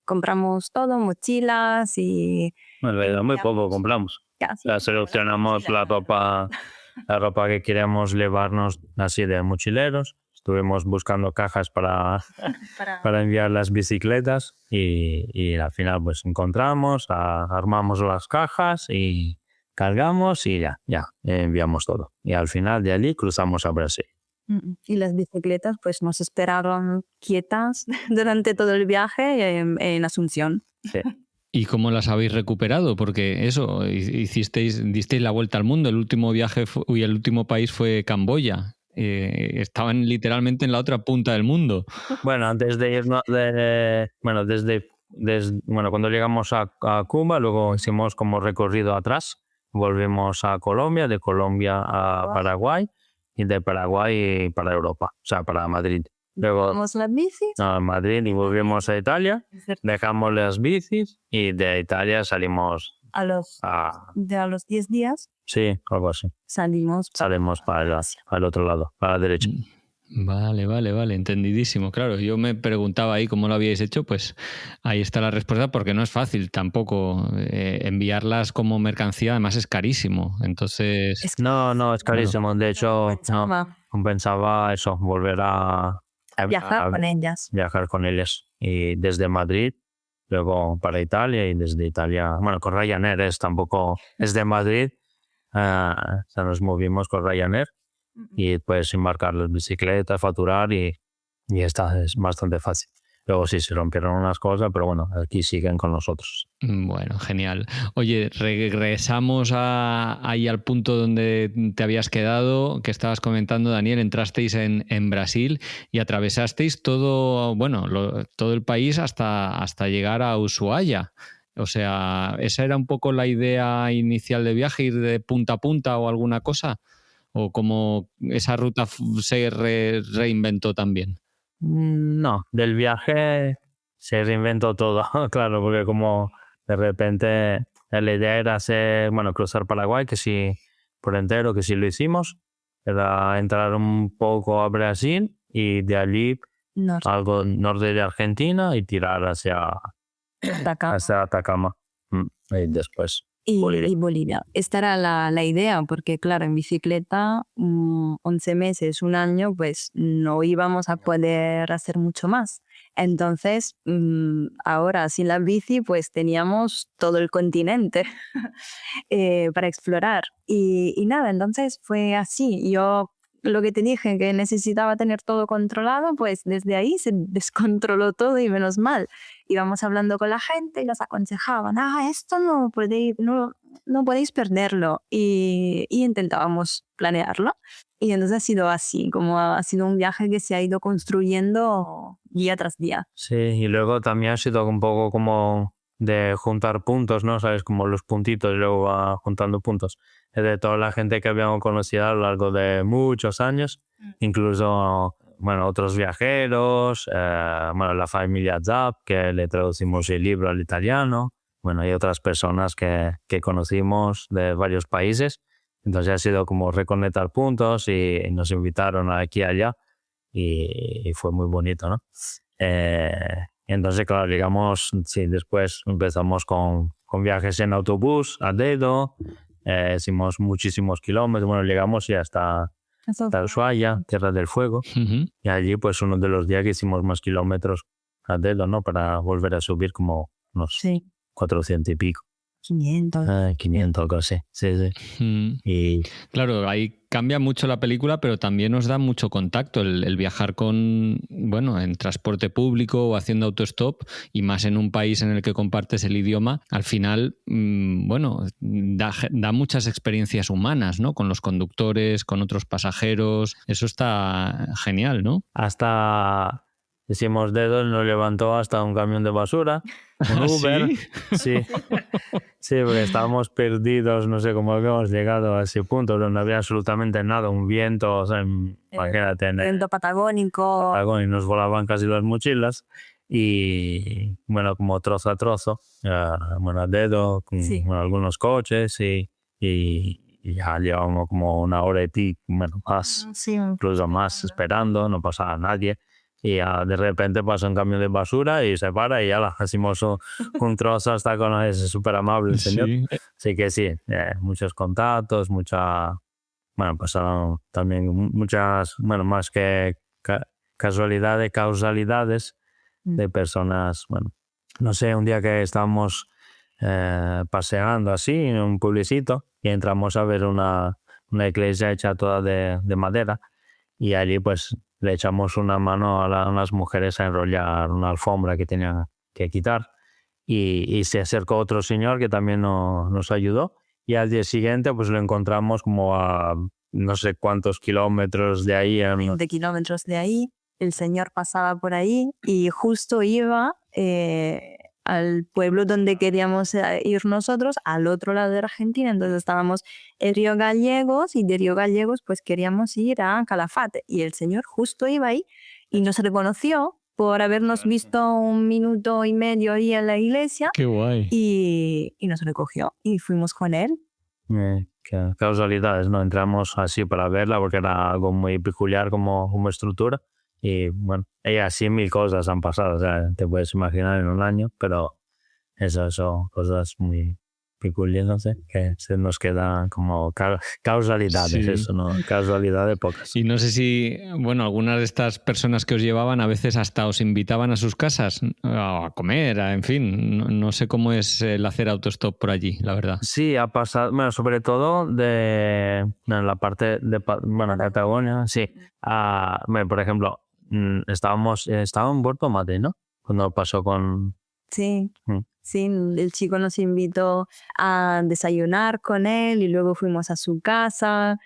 compramos todo, mochilas y... Bueno, muy poco compramos. Casi. O sea, seleccionamos la ropa que queremos llevarnos así de mochileros. Estuvimos buscando cajas para enviar las bicicletas y al final pues encontramos, armamos las cajas y cargamos y ya enviamos todo. Y al final de allí cruzamos a Brasil. Y las bicicletas pues nos esperaron quietas durante todo el viaje en Asunción. Sí. ¿Y cómo las habéis recuperado? Porque eso, disteis la vuelta al mundo. El último viaje el último país fue Camboya. Estaban literalmente en la otra punta del mundo. Bueno, antes de irnos, cuando llegamos a Cuba, luego hicimos como recorrido atrás, volvimos a Colombia, de Colombia a Paraguay y de Paraguay para Europa, o sea, para Madrid. Luego Vamos la bici. a Madrid y volvimos a Italia, dejamos las bicis y de Italia salimos A los, a... a los 10 días Sí, algo así. salimos. Salimos para el otro lado, para la derecha. Vale, entendidísimo. Claro, yo me preguntaba ahí cómo lo habíais hecho, pues ahí está la respuesta, porque no es fácil tampoco enviarlas como mercancía, además es carísimo. Entonces, No, es carísimo. De hecho, Compensaba compensaba eso, volver a viajar con ellas. viajar con ellas. Y desde Madrid, luego para Italia y desde Italia, bueno, con Ryanair tampoco es de Madrid, o sea, nos movimos con Ryanair y puedes embarcar las bicicletas, facturar y está, es bastante fácil. Luego sí se rompieron unas cosas, pero bueno, aquí siguen con nosotros. bueno, genial. Oye, regresamos ahí al punto donde te habías quedado, que estabas comentando, Daniel. Entrasteis en Brasil y atravesasteis todo, bueno, todo el país hasta llegar a Ushuaia. O sea, ¿esa era un poco la idea inicial de viaje, ir de punta a punta o alguna cosa? ¿O cómo esa ruta se reinventó también? No, del viaje se reinventó todo, claro, porque como de repente la idea era hacer, bueno, cruzar Paraguay, que sí, por entero, que sí lo hicimos, era entrar un poco a Brasil y de allí Norte, algo norte de Argentina y tirar hacia Atacama. Atacama. Y después Bolivia. Y Bolivia. Esta era la idea, porque claro, en bicicleta, 11 meses, un año, pues no íbamos a poder hacer mucho más. Entonces, ahora sin la bici, pues teníamos todo el continente para explorar. Y nada, entonces fue así. Yo lo que te dije, que necesitaba tener todo controlado, pues desde ahí se descontroló todo y menos mal. Íbamos hablando con la gente y nos aconsejaban, esto no podéis perderlo. Y intentábamos planearlo. Y entonces ha sido así, como ha sido un viaje que se ha ido construyendo día tras día. Sí, y luego también ha sido un poco como de juntar puntos, ¿no? Sabes, como los puntitos y luego va juntando puntos. De toda la gente que habíamos conocido a lo largo de muchos años, incluso, bueno, otros viajeros, bueno, la familia Zapp, que le traducimos el libro al italiano, bueno, hay otras personas que conocimos de varios países. Entonces ha sido como reconectar puntos y nos invitaron aquí y allá y fue muy bonito, ¿no? Entonces, claro, digamos, sí, después empezamos con viajes en autobús a dedo, hicimos muchísimos kilómetros, bueno, llegamos ya hasta Ushuaia, Tierra del Fuego, y allí pues uno de los días que hicimos más kilómetros a dedo, ¿no? Para volver a subir como unos 400 y pico. 500. 500 algo así, sí. Y claro, ahí cambia mucho la película, pero también nos da mucho contacto el viajar en transporte público o haciendo autostop, y más en un país en el que compartes el idioma. Al final, da muchas experiencias humanas, ¿no? Con los conductores, con otros pasajeros. Eso está genial, ¿no? hasta hicimos dedos, nos levantó hasta un camión de basura, un Uber. ¿Sí? Sí, porque estábamos perdidos, no sé cómo habíamos llegado a ese punto donde no había absolutamente nada, un viento, o sea, imagínate, Viento patagónico. y nos volaban casi las mochilas y bueno, como trozo a trozo, bueno, a dedo, con algunos coches y ya llevábamos como una hora y pico, bueno, más, incluso más esperando, no pasaba nadie. Y de repente pasa un camión de basura y se para y ya la hacemos un trozo hasta con ese súper amable el señor. Sí. Así que sí, muchos contactos, pasaron también muchas, más que causalidades de personas, no sé, un día que estábamos paseando así en un pueblecito y entramos a ver una iglesia hecha toda de madera y allí pues le echamos una mano a unas mujeres a enrollar una alfombra que tenían que quitar y se acercó otro señor que también nos ayudó y al día siguiente pues lo encontramos como a no sé cuántos kilómetros de ahí. 20 kilómetros de ahí, el señor pasaba por ahí y justo iba al pueblo donde queríamos ir nosotros, al otro lado de Argentina. Entonces estábamos en Río Gallegos y de Río Gallegos pues queríamos ir a Calafate. Y el señor justo iba ahí y nos reconoció por habernos visto 1 minuto y medio ahí en la iglesia. Qué guay. Y nos recogió y fuimos con él. Causalidades, ¿no? Entramos así para verla porque era algo muy peculiar como estructura y bueno, y así 1000 cosas han pasado, o sea, te puedes imaginar en un año, pero eso son cosas muy peculiares, no sé, que se nos quedan como causalidades, Sí. eso, ¿no? Causalidades pocas. Y no sé si, bueno, algunas de estas personas que os llevaban a veces hasta os invitaban a sus casas a comer, en fin, no sé cómo es el hacer autostop por allí, la verdad. Sí, ha pasado, bueno, sobre todo en la parte de Patagonia, sí. Bueno, por ejemplo, estaba en Puerto Madrid, ¿no? Cuando pasó con... Sí, Mm. sí, el chico nos invitó a desayunar con él y luego fuimos a su casa,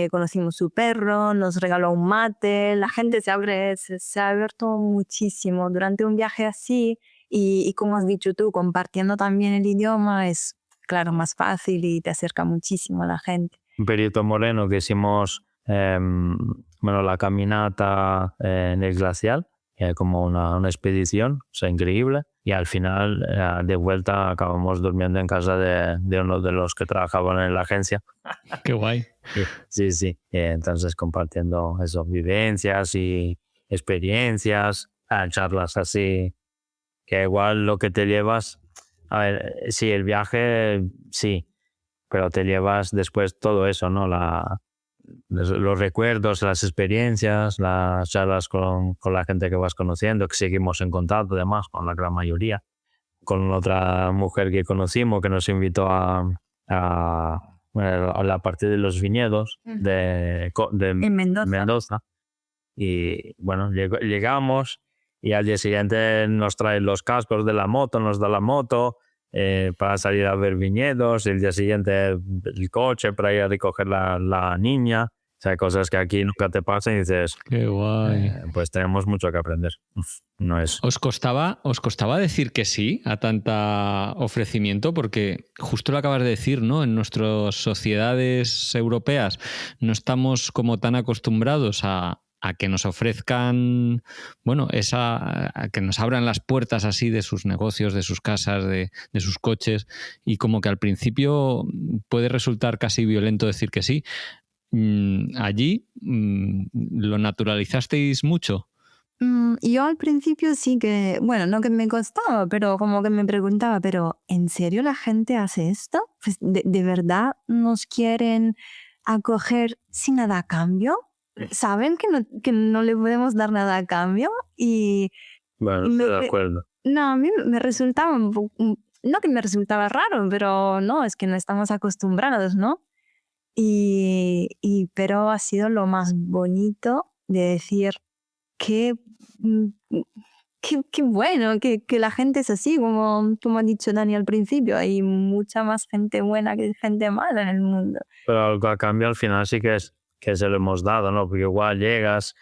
conocimos su perro, nos regaló un mate. La gente se ha abierto muchísimo durante un viaje así y como has dicho tú, compartiendo también el idioma es, claro, más fácil y te acerca muchísimo a la gente. En Perito Moreno que hicimos la caminata en el glacial, como una expedición, o sea, increíble. Y al final, de vuelta, acabamos durmiendo en casa de uno de los que trabajaban en la agencia. Qué guay. Sí, sí. Entonces, compartiendo eso, vivencias y experiencias, charlas así, que igual lo que te llevas... A ver, sí, el viaje, sí, pero te llevas después todo eso, ¿no? Los recuerdos, las experiencias, las charlas con la gente que vas conociendo, que seguimos en contacto además con la gran mayoría, con otra mujer que conocimos que nos invitó a la parte de los viñedos de En Mendoza. Y bueno, llegamos y al día siguiente nos traen los cascos de la moto, nos da la moto para salir a ver viñedos, el día siguiente el coche para ir a recoger la niña. O sea, cosas que aquí nunca te pasan y dices, Qué guay. pues tenemos mucho que aprender. No es... ¿Os costaba decir que sí a tanta ofrecimiento? Porque justo lo acabas de decir, ¿no? En nuestras sociedades europeas no estamos como tan acostumbrados a que nos ofrezcan, bueno, a que nos abran las puertas así de sus negocios, de sus casas, de sus coches, y como que al principio puede resultar casi violento decir que sí. Allí, ¿lo naturalizasteis mucho? Yo al principio sí que, bueno, no que me costaba, pero como que me preguntaba, pero ¿en serio la gente hace esto? Pues, ¿de verdad nos quieren acoger sin nada a cambio? ¿Saben que no le podemos dar nada a cambio? Y Bueno, estoy de acuerdo. no, a mí me resultaba no que me resultaba raro, pero no, es que no estamos acostumbrados, ¿no? Pero ha sido lo más bonito de decir qué bueno que la gente es así, como ha dicho Dani al principio. Hay mucha más gente buena que gente mala en el mundo. Pero algo a cambio al final sí que se lo hemos dado, ¿no? Porque igual llegas,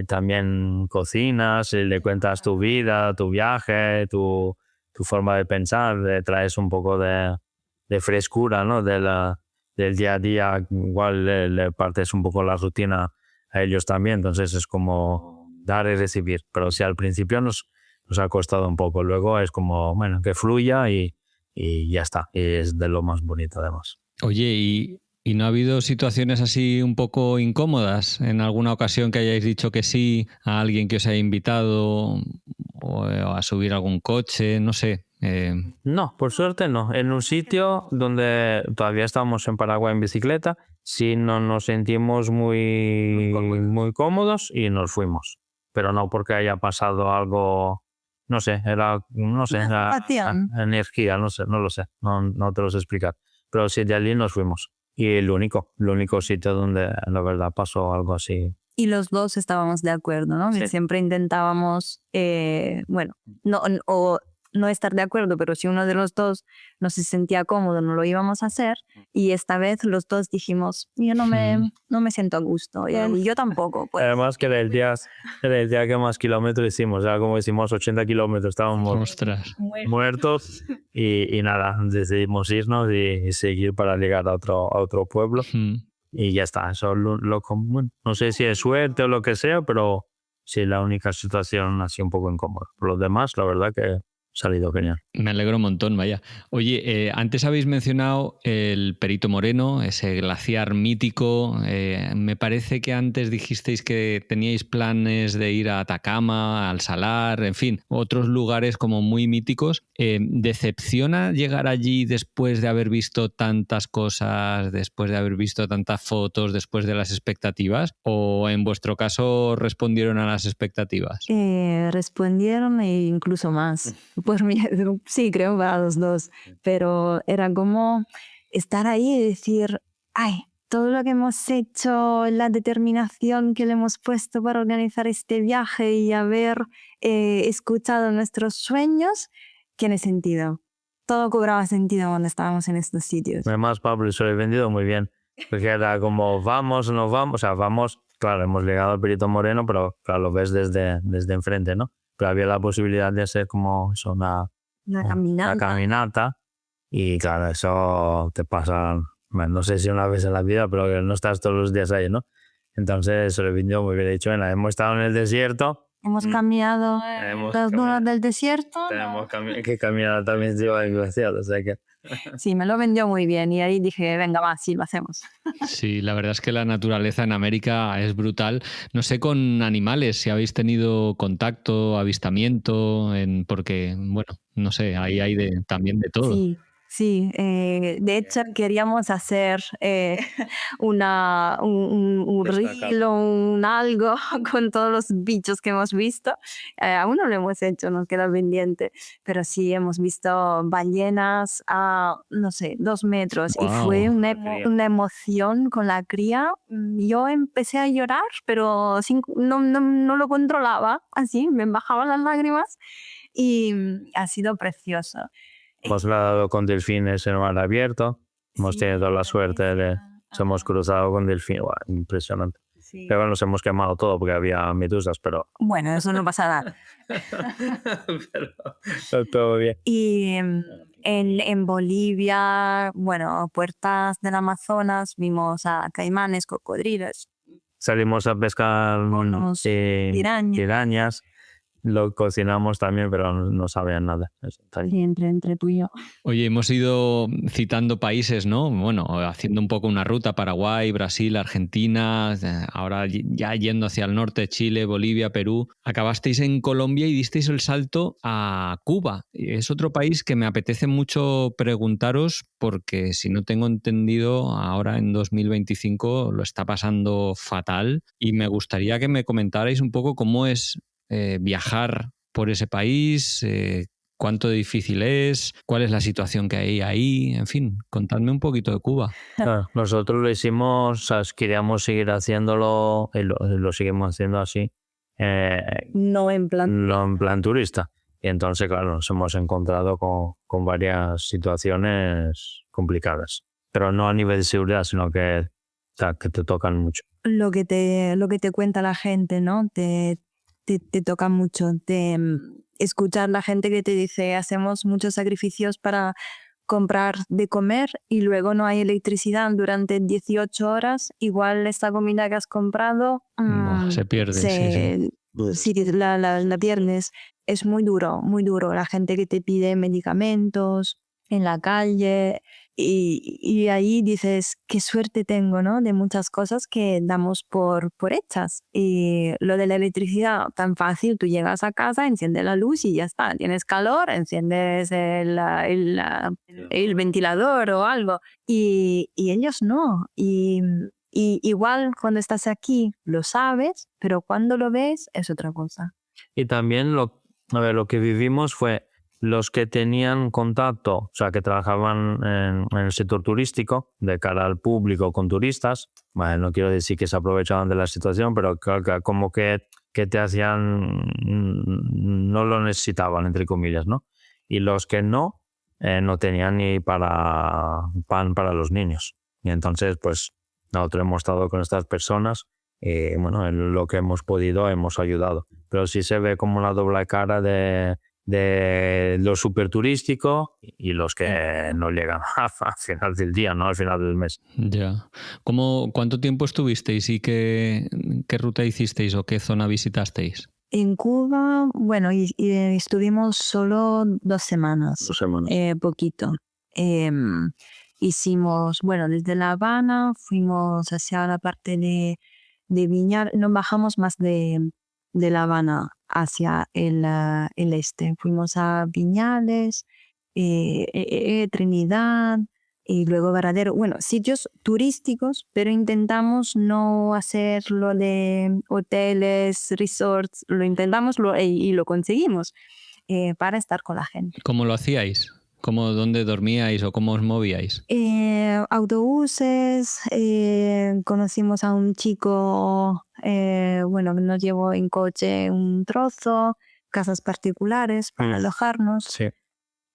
también cocinas, y le cuentas tu vida, tu viaje, tu forma de pensar, le traes un poco de frescura, ¿no? Del día a día, igual le partes un poco la rutina a ellos también, entonces es como dar y recibir. Pero si al principio nos ha costado un poco, luego es como, bueno, que fluya y ya está, y es de lo más bonito además. Oye, ¿y no ha habido situaciones así un poco incómodas en alguna ocasión que hayáis dicho que sí a alguien que os haya invitado o a subir algún coche, no sé? No, por suerte no. En un sitio donde todavía estábamos en Paraguay en bicicleta, sí no nos sentimos muy cómodos y nos fuimos. Pero no porque haya pasado algo, no sé, era energía, no sé, no lo sé, no te lo sé explicar. Pero sí, de allí nos fuimos. Y el único sitio donde la verdad pasó algo así. Y los dos estábamos de acuerdo, ¿no? Sí. Que siempre intentábamos, no estar de acuerdo, pero si uno de los dos no se sentía cómodo, no lo íbamos a hacer. Y esta vez los dos dijimos, yo no me siento a gusto. Y él, yo tampoco. Pues. Además que era el día que más kilómetros hicimos. Era como hicimos 80 kilómetros. Estábamos Ostras. muertos y nada, decidimos irnos y seguir para llegar a otro pueblo. Y ya está. Eso es lo común. No sé si es suerte o lo que sea, pero sí, la única situación así un poco incómoda. Por lo demás, la verdad que ha salido genial. Me alegro un montón, vaya. Oye, antes habéis mencionado el Perito Moreno, ese glaciar mítico. Me parece que antes dijisteis que teníais planes de ir a Atacama, al Salar, en fin, otros lugares como muy míticos. ¿Decepciona llegar allí después de haber visto tantas cosas, después de haber visto tantas fotos, después de las expectativas? ¿O en vuestro caso respondieron a las expectativas? Respondieron e incluso más. Por mí, sí, creo para los dos, pero era como estar ahí y decir, ay, todo lo que hemos hecho, la determinación que le hemos puesto para organizar este viaje y haber escuchado nuestros sueños, tiene sentido. Todo cobraba sentido cuando estábamos en estos sitios. Además, Pablo, se lo he vendido muy bien, porque era como, vamos, nos vamos, o sea, vamos, claro, hemos llegado al Perito Moreno, pero claro, lo ves desde enfrente, ¿no? Pero había la posibilidad de hacer como eso, una caminata y claro, eso te pasa, bueno, no sé si una vez en la vida, pero no estás todos los días ahí, ¿no? Entonces se lo vendió muy bien. He dicho, bueno, hemos estado en el desierto. Hemos caminado las dunas del desierto. Tenemos que caminar también encima del glaciar, o sea que... Sí, me lo vendió muy bien y ahí dije, venga, va, sí, lo hacemos. Sí, la verdad es que la naturaleza en América es brutal. No sé con animales, si habéis tenido contacto, avistamiento, porque, bueno, no sé, ahí hay también de todo. Sí, de hecho queríamos hacer un reel o un algo con todos los bichos que hemos visto. Aún no lo hemos hecho, nos queda pendiente, pero sí hemos visto ballenas a, no sé, 2 metros. Wow. Y fue una emoción con la cría. Yo empecé a llorar, pero no lo controlaba, así, me bajaban las lágrimas y ha sido precioso. Hemos nadado con delfines en mar abierto. Hemos tenido la suerte de... Nos hemos cruzado con delfines. Wow, impresionante. Sí. Pero nos hemos quemado todo porque había medusas, pero... Bueno, eso no pasa nada. pero todo bien. Y en Bolivia, bueno, puertas del Amazonas, vimos a caimanes, cocodrilos. Salimos a pescar pirañas. Lo cocinamos también, pero no sabían nada. Sí, entre tú y yo. Oye, hemos ido citando países, ¿no? Bueno, haciendo un poco una ruta, Paraguay, Brasil, Argentina, ahora ya yendo hacia el norte, Chile, Bolivia, Perú. Acabasteis en Colombia y disteis el salto a Cuba. Es otro país que me apetece mucho preguntaros porque, si no tengo entendido, ahora en 2025 lo está pasando fatal y me gustaría que me comentarais un poco cómo es viajar por ese país, cuánto difícil es, cuál es la situación que hay ahí, en fin, contadme un poquito de Cuba. Nosotros lo hicimos, queríamos seguir haciéndolo y lo seguimos haciendo así. No en plan turista. Y entonces, claro, nos hemos encontrado con varias situaciones complicadas, pero no a nivel de seguridad, sino que te tocan mucho. Lo que te cuenta la gente, ¿no? Te toca mucho. Escuchar la gente que te dice hacemos muchos sacrificios para comprar de comer y luego no hay electricidad durante 18 horas, igual esta comida que has comprado se pierde. Sí, la pierdes. Es muy duro, muy duro. La gente que te pide medicamentos en la calle y ahí dices, qué suerte tengo, ¿no? De muchas cosas que damos por hechas. Y lo de la electricidad, tan fácil, tú llegas a casa, enciendes la luz y ya está. Tienes calor, enciendes el ventilador o algo. Y ellos no. Y igual cuando estás aquí lo sabes, pero cuando lo ves es otra cosa. Y también lo que vivimos fue los que tenían contacto, o sea, que trabajaban en el sector turístico de cara al público con turistas. Bueno, no quiero decir que se aprovechaban de la situación, pero como que te hacían, no lo necesitaban, entre comillas, ¿no? y los que no, no tenían ni para pan para los niños. Y entonces, pues, nosotros hemos estado con estas personas y, bueno, en lo que hemos podido hemos ayudado. Pero sí se ve como la doble cara de lo súper turístico y los que no llegan al final del día, ¿no? Al final del mes. Ya. ¿Cuánto tiempo estuvisteis y qué ruta hicisteis o qué zona visitasteis? En Cuba, bueno, y estuvimos solo 2 semanas. 2 semanas. Poquito. Hicimos, bueno, desde La Habana fuimos hacia la parte de Viñales, nos bajamos más de La Habana hacia el este. Fuimos a Viñales, Trinidad y luego Varadero. Bueno, sitios turísticos, pero intentamos no hacer lo de hoteles, resorts, lo intentamos y lo conseguimos para estar con la gente. ¿Cómo lo hacíais? ¿Dónde dormíais o cómo os movíais? Autobuses, conocimos a un chico, bueno, que nos llevó en coche un trozo, casas particulares para alojarnos. Sí.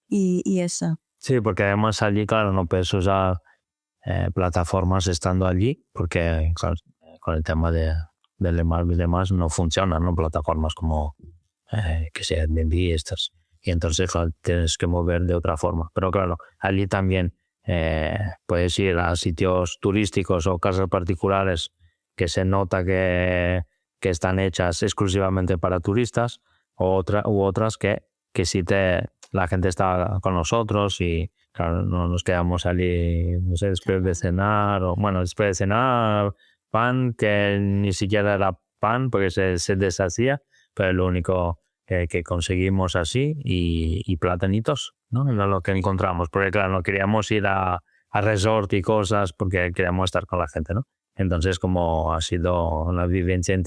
Y eso. Sí, porque además allí, claro, no puedes usar plataformas estando allí, porque claro, con el tema del embargo y demás no funcionan, ¿no? Plataformas como que sea Airbnb estas. Y entonces, claro, tienes que mover de otra forma. Pero claro, allí también puedes ir a sitios turísticos o casas particulares que se nota que están hechas exclusivamente para turistas, u otras que sí la gente está con nosotros y claro, no nos quedamos allí, no sé, después de cenar, después de cenar, pan que ni siquiera era pan porque se deshacía, pero lo único que conseguimos así y platanitos, ¿no? Era lo que encontramos, porque claro, no queríamos ir a resort y cosas porque queríamos estar con la gente, ¿no? Entonces, como ha sido una vivencia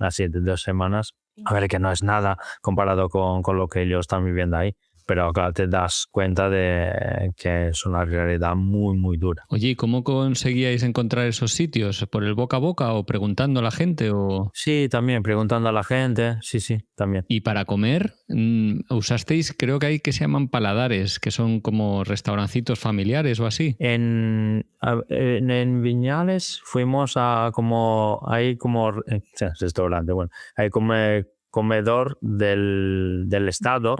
así de 2 semanas, a ver, que no es nada comparado con lo que ellos están viviendo ahí, pero claro, te das cuenta de que es una realidad muy, muy dura. Oye, ¿y cómo conseguíais encontrar esos sitios? ¿Por el boca a boca o preguntando a la gente? Sí, también, preguntando a la gente, sí, también. Y para comer, usasteis, creo que hay que se llaman paladares, que son como restaurancitos familiares o así. En Viñales fuimos a restaurante, bueno, hay como comedor del Estado,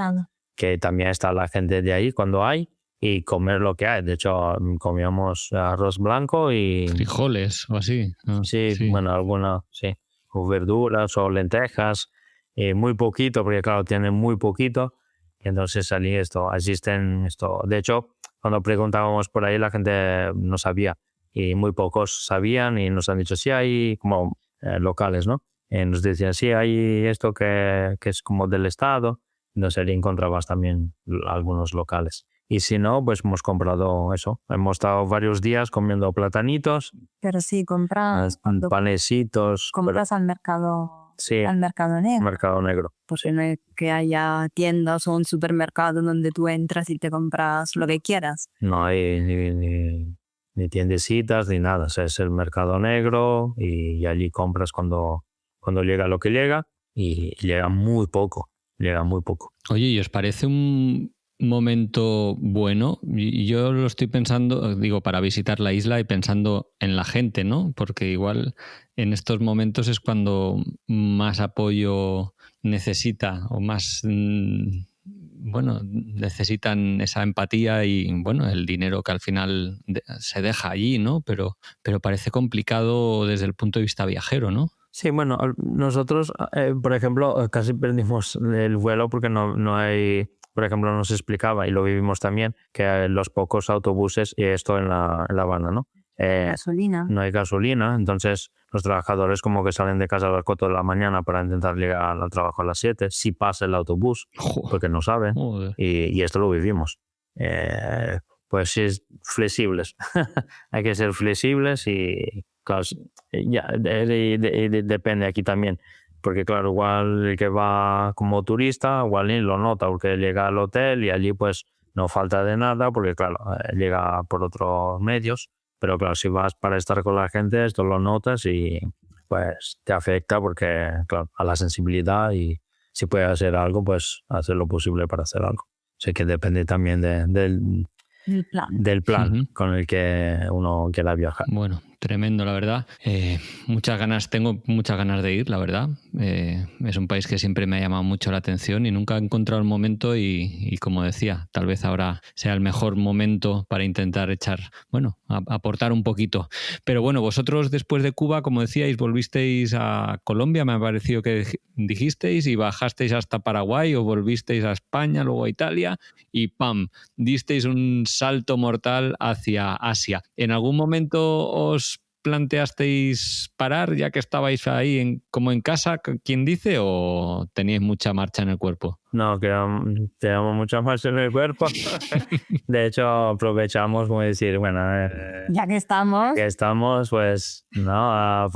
que también está la gente de ahí cuando hay, y comer lo que hay. De hecho, comíamos arroz blanco y frijoles o así. Sí, bueno, sí, o verduras o lentejas, muy poquito, porque claro, tienen muy poquito, y entonces asisten esto. De hecho, cuando preguntábamos por ahí, la gente no sabía, y muy pocos sabían, y nos han dicho, sí, hay como locales, ¿no? Nos decían, sí, hay esto que es como del Estado. Entonces ahí encontrabas también algunos locales. Y si no, pues hemos comprado eso. Hemos estado varios días comiendo platanitos. Pero sí, compras panecitos. Compras al mercado. Sí, al mercado negro. Mercado negro. Pues no es que haya tiendas o un supermercado donde tú entras y te compras lo que quieras. No hay ni tiendecitas ni nada. O sea, es el mercado negro y allí compras cuando llega lo que llega, y llega muy poco. Oye, ¿y os parece un momento bueno? Yo lo estoy pensando, digo, para visitar la isla y pensando en la gente, ¿no? Porque igual en estos momentos es cuando más apoyo necesita o más, necesitan esa empatía y, el dinero que al final se deja allí, ¿no? Pero parece complicado desde el punto de vista viajero, ¿no? Sí, bueno, nosotros, por ejemplo, casi perdimos el vuelo porque no hay, por ejemplo, nos explicaba, y lo vivimos también, que los pocos autobuses, y esto en La Habana, ¿no? Gasolina. No hay gasolina, entonces los trabajadores como que salen de casa a las 4 de la mañana para intentar llegar al trabajo a las 7, si pasa el autobús, porque no saben, y esto lo vivimos. Pues sí, flexibles. Hay que ser flexibles y claro, ya depende aquí también, porque claro, igual el que va como turista igual ni lo nota porque llega al hotel y allí pues no falta de nada porque claro, llega por otros medios, pero claro, si vas para estar con la gente esto lo notas y pues te afecta porque claro, a la sensibilidad, y si puedes hacer algo pues hacer lo posible para hacer algo. O sé que depende también El plan. del plan Ujú. con el que uno quiera viajar. Bueno, tremendo, la verdad. Tengo muchas ganas de ir, la verdad. Es un país que siempre me ha llamado mucho la atención y nunca he encontrado el momento y como decía, tal vez ahora sea el mejor momento para intentar aportar un poquito. Pero bueno, vosotros después de Cuba, como decíais, volvisteis a Colombia, me ha parecido que dijisteis, y bajasteis hasta Paraguay o volvisteis a España, luego a Italia y ¡pam! Disteis un salto mortal hacia Asia. ¿En algún momento os planteasteis parar ya que estabais ahí como en casa, quien dice, o teníais mucha marcha en el cuerpo? No, que tenemos mucha más en el cuerpo. De hecho, aprovechamos, como decir, bueno, Ya que estamos, que estamos, pues, no,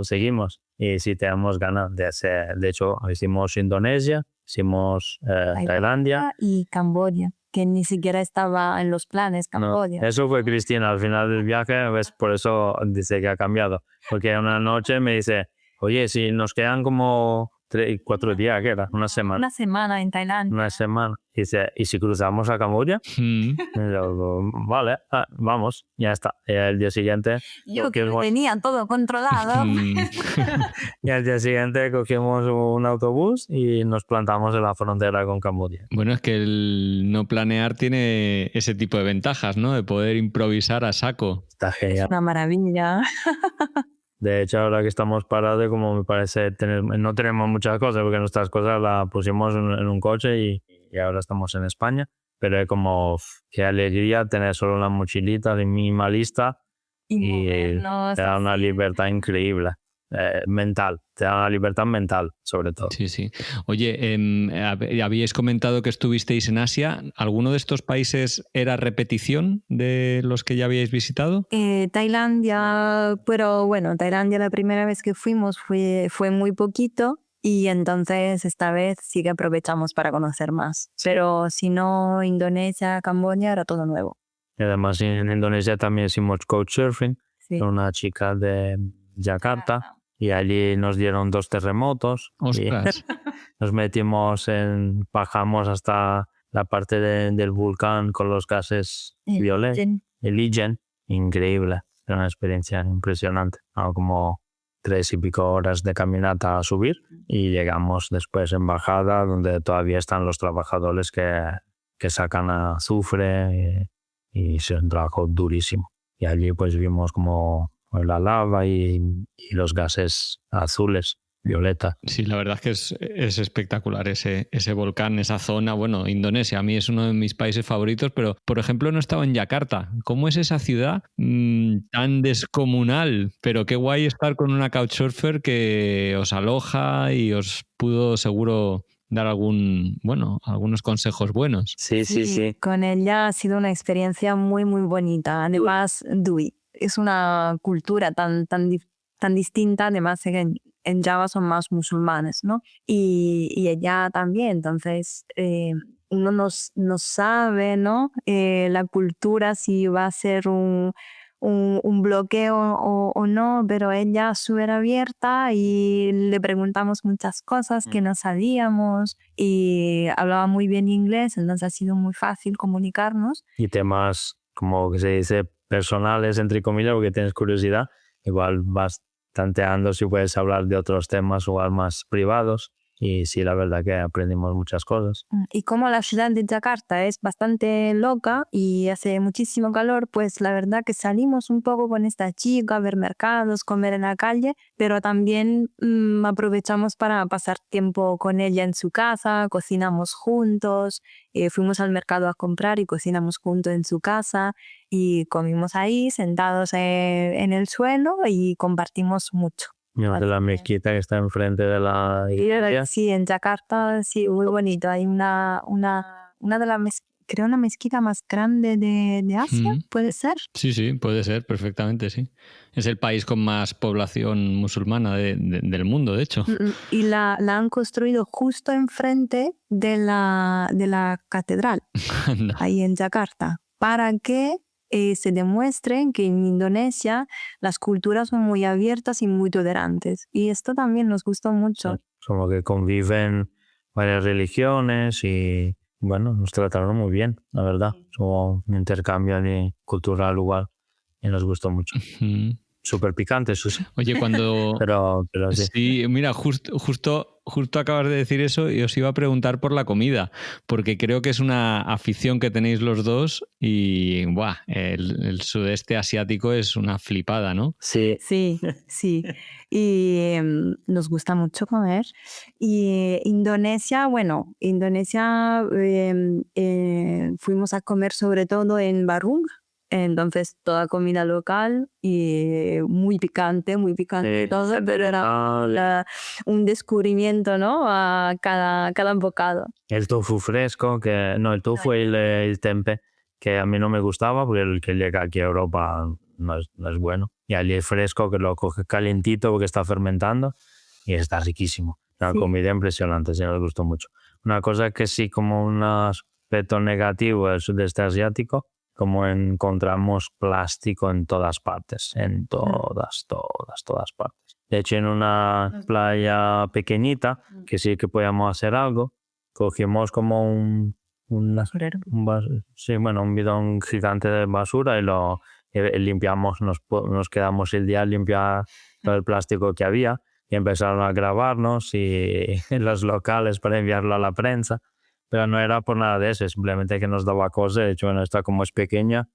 seguimos. Y sí tenemos ganas de hacer. De hecho, hicimos Indonesia, hicimos Tailandia. y Camboya, que ni siquiera estaba en los planes, No, Camboya. eso fue Cristina al final del viaje, pues por eso dice que ha cambiado. Porque una noche me dice, oye, si nos quedan como 4 días, ¿qué era? Una semana. Una semana en Tailandia. Una semana. Y dice, ¿y si cruzamos a Camboya? Mm. Y yo, vale, vamos, ya está. Y el día siguiente, Yo que tenía todo controlado. y al día siguiente cogimos un autobús y nos plantamos en la frontera con Camboya. Bueno, es que el no planear tiene ese tipo de ventajas, ¿no? De poder improvisar a saco. Está genial. Una maravilla. De hecho, ahora que estamos parados, como me parece, no tenemos muchas cosas, porque nuestras cosas las pusimos en un coche y ahora estamos en España. Pero es como, qué alegría tener solo una mochilita de minimalista y te da una libertad increíble, mental. Te da una libertad mental, sobre todo. Sí, sí. Oye, habíais comentado que estuvisteis en Asia. ¿Alguno de estos países era repetición de los que ya habíais visitado? Tailandia, pero bueno, Tailandia la primera vez que fuimos fue muy poquito y entonces esta vez sí que aprovechamos para conocer más. Pero si no, Indonesia, Camboya era todo nuevo. Y además en Indonesia también hicimos couchsurfing Sí. con una chica de Yakarta. Y allí nos dieron 2 terremotos. ¡Ostras! Y bajamos hasta la parte del volcán con los gases violetas. El Ijen, increíble. Era una experiencia impresionante. Como 3 y pico horas de caminata a subir y llegamos después en bajada donde todavía están los trabajadores que sacan azufre y es un trabajo durísimo. Y allí pues vimos como la lava y los gases azules, violeta. Sí, la verdad es que es espectacular ese volcán, esa zona. Bueno, Indonesia a mí es uno de mis países favoritos, pero por ejemplo no estaba en Yakarta. ¿Cómo es esa ciudad tan descomunal? Pero qué guay estar con una couchsurfer que os aloja y os pudo seguro dar algunos consejos buenos. Sí. Con ella ha sido una experiencia muy, muy bonita. Además, Dui es una cultura tan distinta, además en Java son más musulmanes, ¿no? Y ella también, entonces uno no sabe, ¿no? La cultura, si va a ser un bloqueo o no, pero ella es súper abierta y le preguntamos muchas cosas que no sabíamos y hablaba muy bien inglés, entonces ha sido muy fácil comunicarnos. Y temas, como que se dice, personales, entre comillas, porque tienes curiosidad, igual vas tanteando si puedes hablar de otros temas o más privados. Y sí, la verdad que aprendimos muchas cosas. Y como la ciudad de Yakarta es bastante loca y hace muchísimo calor, pues la verdad que salimos un poco con esta chica a ver mercados, comer en la calle, pero también aprovechamos para pasar tiempo con ella en su casa, cocinamos juntos, fuimos al mercado a comprar y cocinamos juntos en su casa y comimos ahí sentados en el suelo y compartimos mucho. De la mezquita que está enfrente de la iglesia. Sí, en Yakarta, sí, muy bonito. Hay una de las, creo, una mezquita más grande de Asia, ¿puede ser? Sí, puede ser, perfectamente, sí. Es el país con más población musulmana del mundo, de hecho. Y la han construido justo enfrente de la catedral, ahí en Yakarta, para que se demuestre que en Indonesia las culturas son muy abiertas y muy tolerantes. Y esto también nos gustó mucho. Como que conviven varias religiones y bueno, nos trataron muy bien, la verdad. Hubo un intercambio cultural igual y nos gustó mucho. Súper picante, eso sí. Oye, cuando... pero sí. Sí, mira, justo acabas de decir eso y os iba a preguntar por la comida, porque creo que es una afición que tenéis los dos y ¡buah! El sudeste asiático es una flipada, ¿no? Sí. Sí, sí. Y nos gusta mucho comer. Y Indonesia, bueno, fuimos a comer sobre todo en Barung. Entonces toda comida local y muy picante todo, pero era un descubrimiento, ¿no? A cada bocado. El tofu fresco, el tofu y el tempe, que a mí no me gustaba porque el que llega aquí a Europa no es bueno. Y allí es fresco, que lo coges calientito porque está fermentando y está riquísimo. Una comida impresionante, sí, me gustó mucho. Una cosa que sí, como un aspecto negativo del sudeste asiático, como encontramos plástico en todas partes, en todas partes. De hecho, en una playa pequeñita, que sí que podíamos hacer algo, cogimos como un bidón gigante de basura y lo limpiamos, nos quedamos el día a limpiar todo el plástico que había y empezaron a grabarnos y en los locales para enviarlo a la prensa. Pero no era por nada de eso, simplemente que nos daba cosa. De hecho, bueno, esta como es pequeña,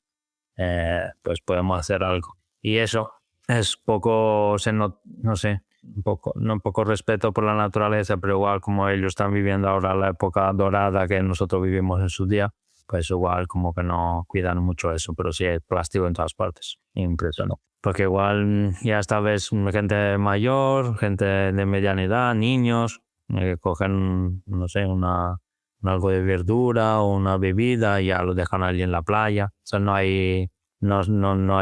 pues podemos hacer algo. Y eso es poco, no sé, un poco respeto por la naturaleza, pero igual como ellos están viviendo ahora la época dorada que nosotros vivimos en su día, pues igual como que no cuidan mucho eso, pero sí hay plástico en todas partes. Impresionante. Porque igual ya esta vez gente mayor, gente de mediana edad, niños, cogen, no sé, algo de verdura o una bebida y ya lo dejan allí en la playa. O sea, no hay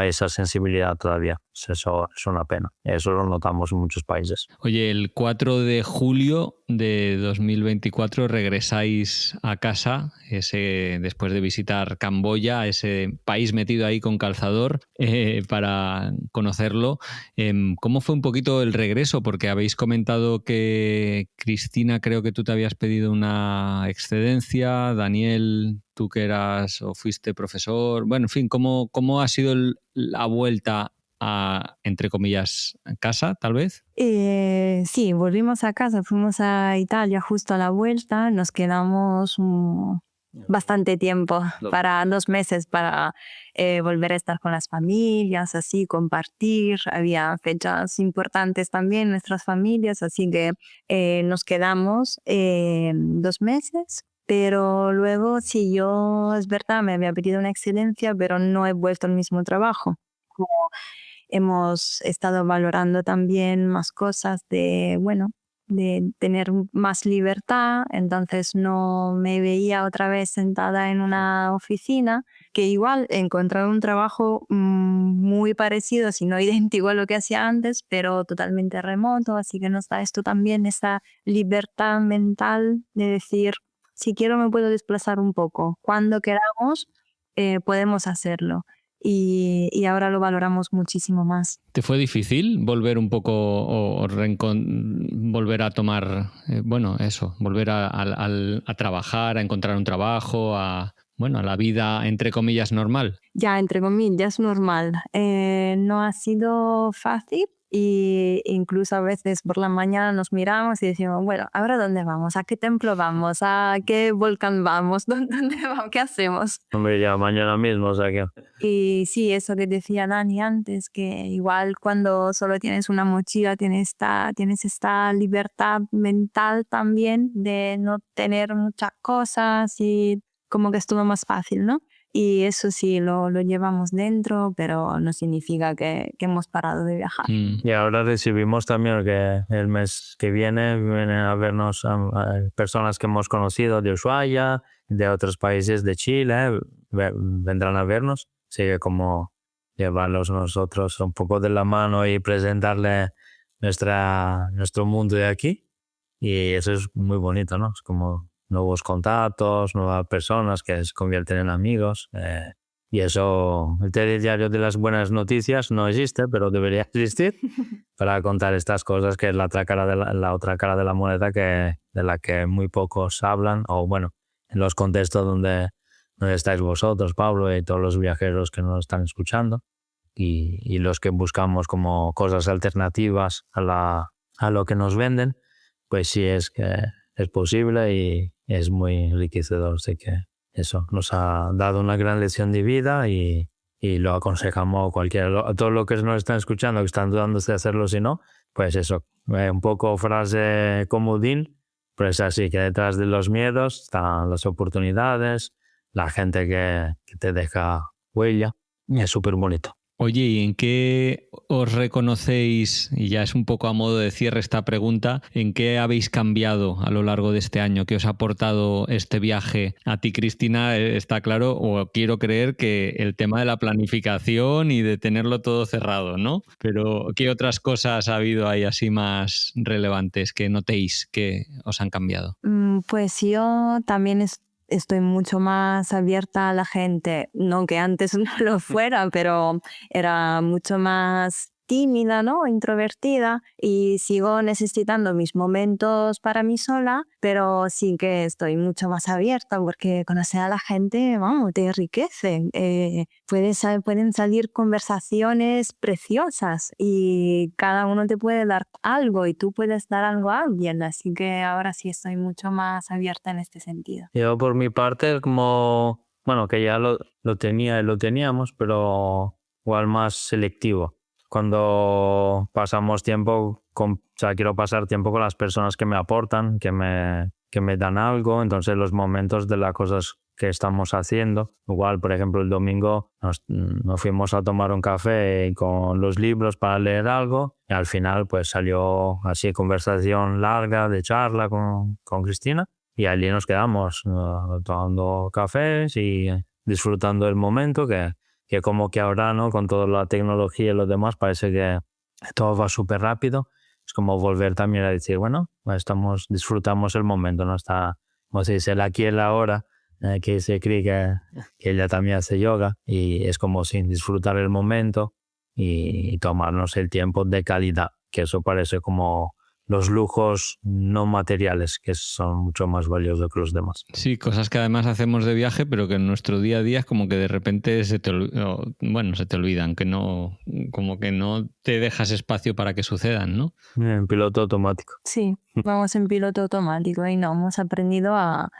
esa sensibilidad todavía. Eso es una pena. Eso lo notamos en muchos países. Oye, el 4 de julio de 2024 regresáis a casa, después de visitar Camboya, ese país metido ahí con calzador, para conocerlo. ¿Cómo fue un poquito el regreso? Porque habéis comentado que Cristina, creo que tú te habías pedido una excedencia, Daniel, tú que eras o fuiste profesor. Bueno, en fin, ¿cómo ha sido la vuelta a, entre comillas, casa, tal vez? Sí, volvimos a casa, fuimos a Italia justo a la vuelta, nos quedamos bastante tiempo, para 2 meses, para volver a estar con las familias, así, compartir. Había fechas importantes también en nuestras familias, así que nos quedamos 2 meses. Pero luego, sí, yo, es verdad, me había pedido una excedencia, pero no he vuelto al mismo trabajo. Como hemos estado valorando también más cosas de tener más libertad, entonces no me veía otra vez sentada en una oficina, que igual encontrar un trabajo muy parecido, si no idéntico a lo que hacía antes, pero totalmente remoto, así que nos da esto también esa libertad mental de decir, si quiero me puedo desplazar un poco, cuando queramos podemos hacerlo. Y ahora lo valoramos muchísimo más. ¿Te fue difícil volver un poco volver a tomar, volver a trabajar, a encontrar un trabajo, a la vida entre comillas normal? Ya, entre comillas normal. No ha sido fácil. Y incluso a veces por la mañana nos miramos y decimos, bueno, ¿ahora dónde vamos? ¿A qué templo vamos? ¿A qué volcán vamos? ¿Dónde vamos? ¿Qué hacemos? Hombre, ya mañana mismo, o sea que... Y sí, eso que decía Dani antes, que igual cuando solo tienes una mochila tienes esta libertad mental también de no tener muchas cosas y como que es todo más fácil, ¿no? Y eso sí, lo llevamos dentro, pero no significa que hemos parado de viajar. Y ahora recibimos también que el mes que vienen a vernos a personas que hemos conocido de Ushuaia, de otros países de Chile, vendrán a vernos. Así que como llevarlos nosotros un poco de la mano y presentarle nuestro mundo de aquí. Y eso es muy bonito, ¿no? Es como nuevos contactos, nuevas personas que se convierten en amigos. Y eso, el telediario de las buenas noticias no existe, pero debería existir para contar estas cosas, que es la otra cara de la moneda de la que muy pocos hablan, o bueno, los contextos donde estáis vosotros, Pablo, y todos los viajeros que nos están escuchando y los que buscamos como cosas alternativas a lo que nos venden, pues sí es que es posible y es muy enriquecedor. Así que eso nos ha dado una gran lección de vida y lo aconsejamos a cualquiera. A todos los que nos están escuchando, que están dudando de hacerlo, si no, pues eso, un poco frase comodín, pero es así, que detrás de los miedos están las oportunidades, la gente que te deja huella, y es súper bonito. Oye, ¿y en qué os reconocéis, y ya es un poco a modo de cierre esta pregunta, en qué habéis cambiado a lo largo de este año? ¿Qué os ha aportado este viaje? A ti, Cristina, está claro, o quiero creer que el tema de la planificación y de tenerlo todo cerrado, ¿no? Pero ¿qué otras cosas ha habido ahí así más relevantes que notéis que os han cambiado? Pues yo también estoy mucho más abierta a la gente, no que antes no lo fuera, pero era mucho más tímida, ¿no? Introvertida, y sigo necesitando mis momentos para mí sola, pero sí que estoy mucho más abierta porque conocer a la gente, vamos, te enriquece. Pueden salir conversaciones preciosas y cada uno te puede dar algo y tú puedes dar algo a alguien, así que ahora sí estoy mucho más abierta en este sentido. Yo por mi parte, como, bueno, que ya lo tenía y lo teníamos, pero igual más selectivo. Cuando pasamos tiempo, quiero pasar tiempo con las personas que me aportan, que me dan algo, entonces los momentos de las cosas que estamos haciendo. Igual, por ejemplo, el domingo nos fuimos a tomar un café con los libros para leer algo y al final pues salió así conversación larga de charla con Cristina y allí nos quedamos tomando cafés y disfrutando del momento que como que ahora, ¿no? Con toda la tecnología y lo demás parece que todo va súper rápido. Es como volver también a decir, bueno, disfrutamos el momento, ¿no? Está, como se dice, el aquí y el ahora, que se cree que ella también hace yoga y es como sin disfrutar el momento y tomarnos el tiempo de calidad, que eso parece como los lujos no materiales, que son mucho más valiosos que los demás. Sí, cosas que además hacemos de viaje, pero que en nuestro día a día es como que de repente se te olvidan, que no, como que no te dejas espacio para que sucedan, ¿no? En piloto automático. Sí, vamos en piloto automático y no hemos aprendido a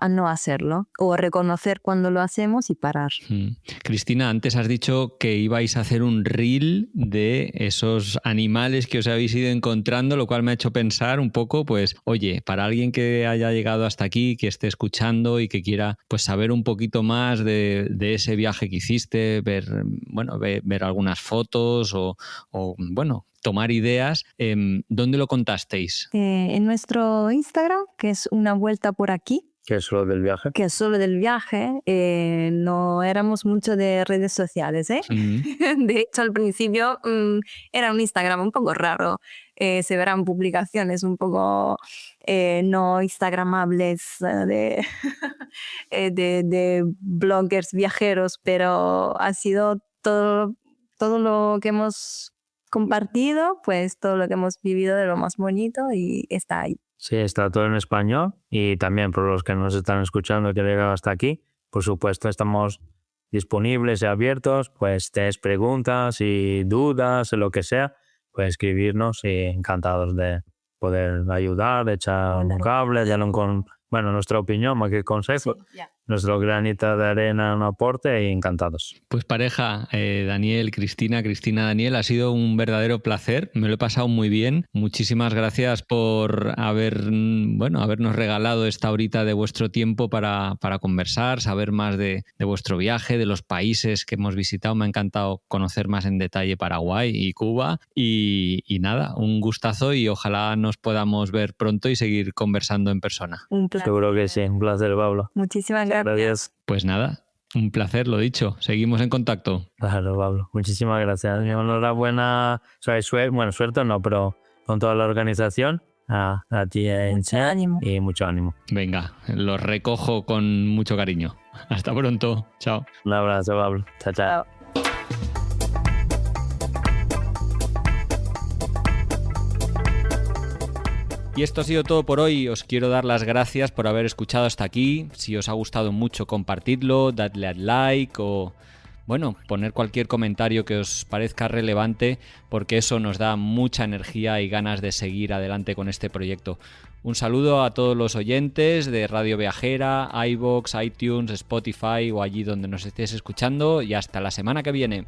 no hacerlo o reconocer cuando lo hacemos y parar. Cristina, antes has dicho que ibais a hacer un reel de esos animales que os habéis ido encontrando, lo cual me ha hecho pensar un poco, pues, oye, para alguien que haya llegado hasta aquí, que esté escuchando y que quiera pues saber un poquito más de ese viaje que hiciste, ver algunas fotos o bueno, tomar ideas, ¿dónde lo contasteis? En nuestro Instagram, que es Una Vuelta por Aquí. ¿Que es solo del viaje? Que es solo del viaje. No éramos mucho de redes sociales, ¿eh? De hecho, al principio era un Instagram un poco raro. Se verán publicaciones un poco no instagramables de bloggers viajeros, pero ha sido todo lo que hemos compartido, pues todo lo que hemos vivido de lo más bonito y está ahí. Sí, está todo en español y también por los que nos están escuchando que han llegado hasta aquí, por supuesto estamos disponibles y abiertos, pues tienes preguntas y dudas, lo que sea, pues escribirnos y encantados de poder ayudar, echar un cable, nuestra opinión, más que consejo. Sí, yeah. Nuestro granito de arena, un aporte y encantados. Pues pareja, Daniel, Cristina, Daniel, ha sido un verdadero placer, me lo he pasado muy bien. Muchísimas gracias por habernos regalado esta horita de vuestro tiempo para conversar, saber más de vuestro viaje, de los países que hemos visitado. Me ha encantado conocer más en detalle Paraguay y Cuba y nada, un gustazo y ojalá nos podamos ver pronto y seguir conversando en persona. Un placer. Seguro que sí, un placer, Pablo. Muchísimas gracias. Pues nada, un placer, lo dicho. Seguimos en contacto. Claro, Pablo. Muchísimas gracias. Enhorabuena. Suerte no, pero con toda la organización. A ti mucho ánimo. Y mucho ánimo. Venga, los recojo con mucho cariño. Hasta pronto. Chao. Un abrazo, Pablo. Chao, chao. Y esto ha sido todo por hoy. Os quiero dar las gracias por haber escuchado hasta aquí. Si os ha gustado mucho, compartidlo, dadle al like o, bueno, poner cualquier comentario que os parezca relevante, porque eso nos da mucha energía y ganas de seguir adelante con este proyecto. Un saludo a todos los oyentes de Radio Viajera, iVoox, iTunes, Spotify o allí donde nos estéis escuchando y hasta la semana que viene.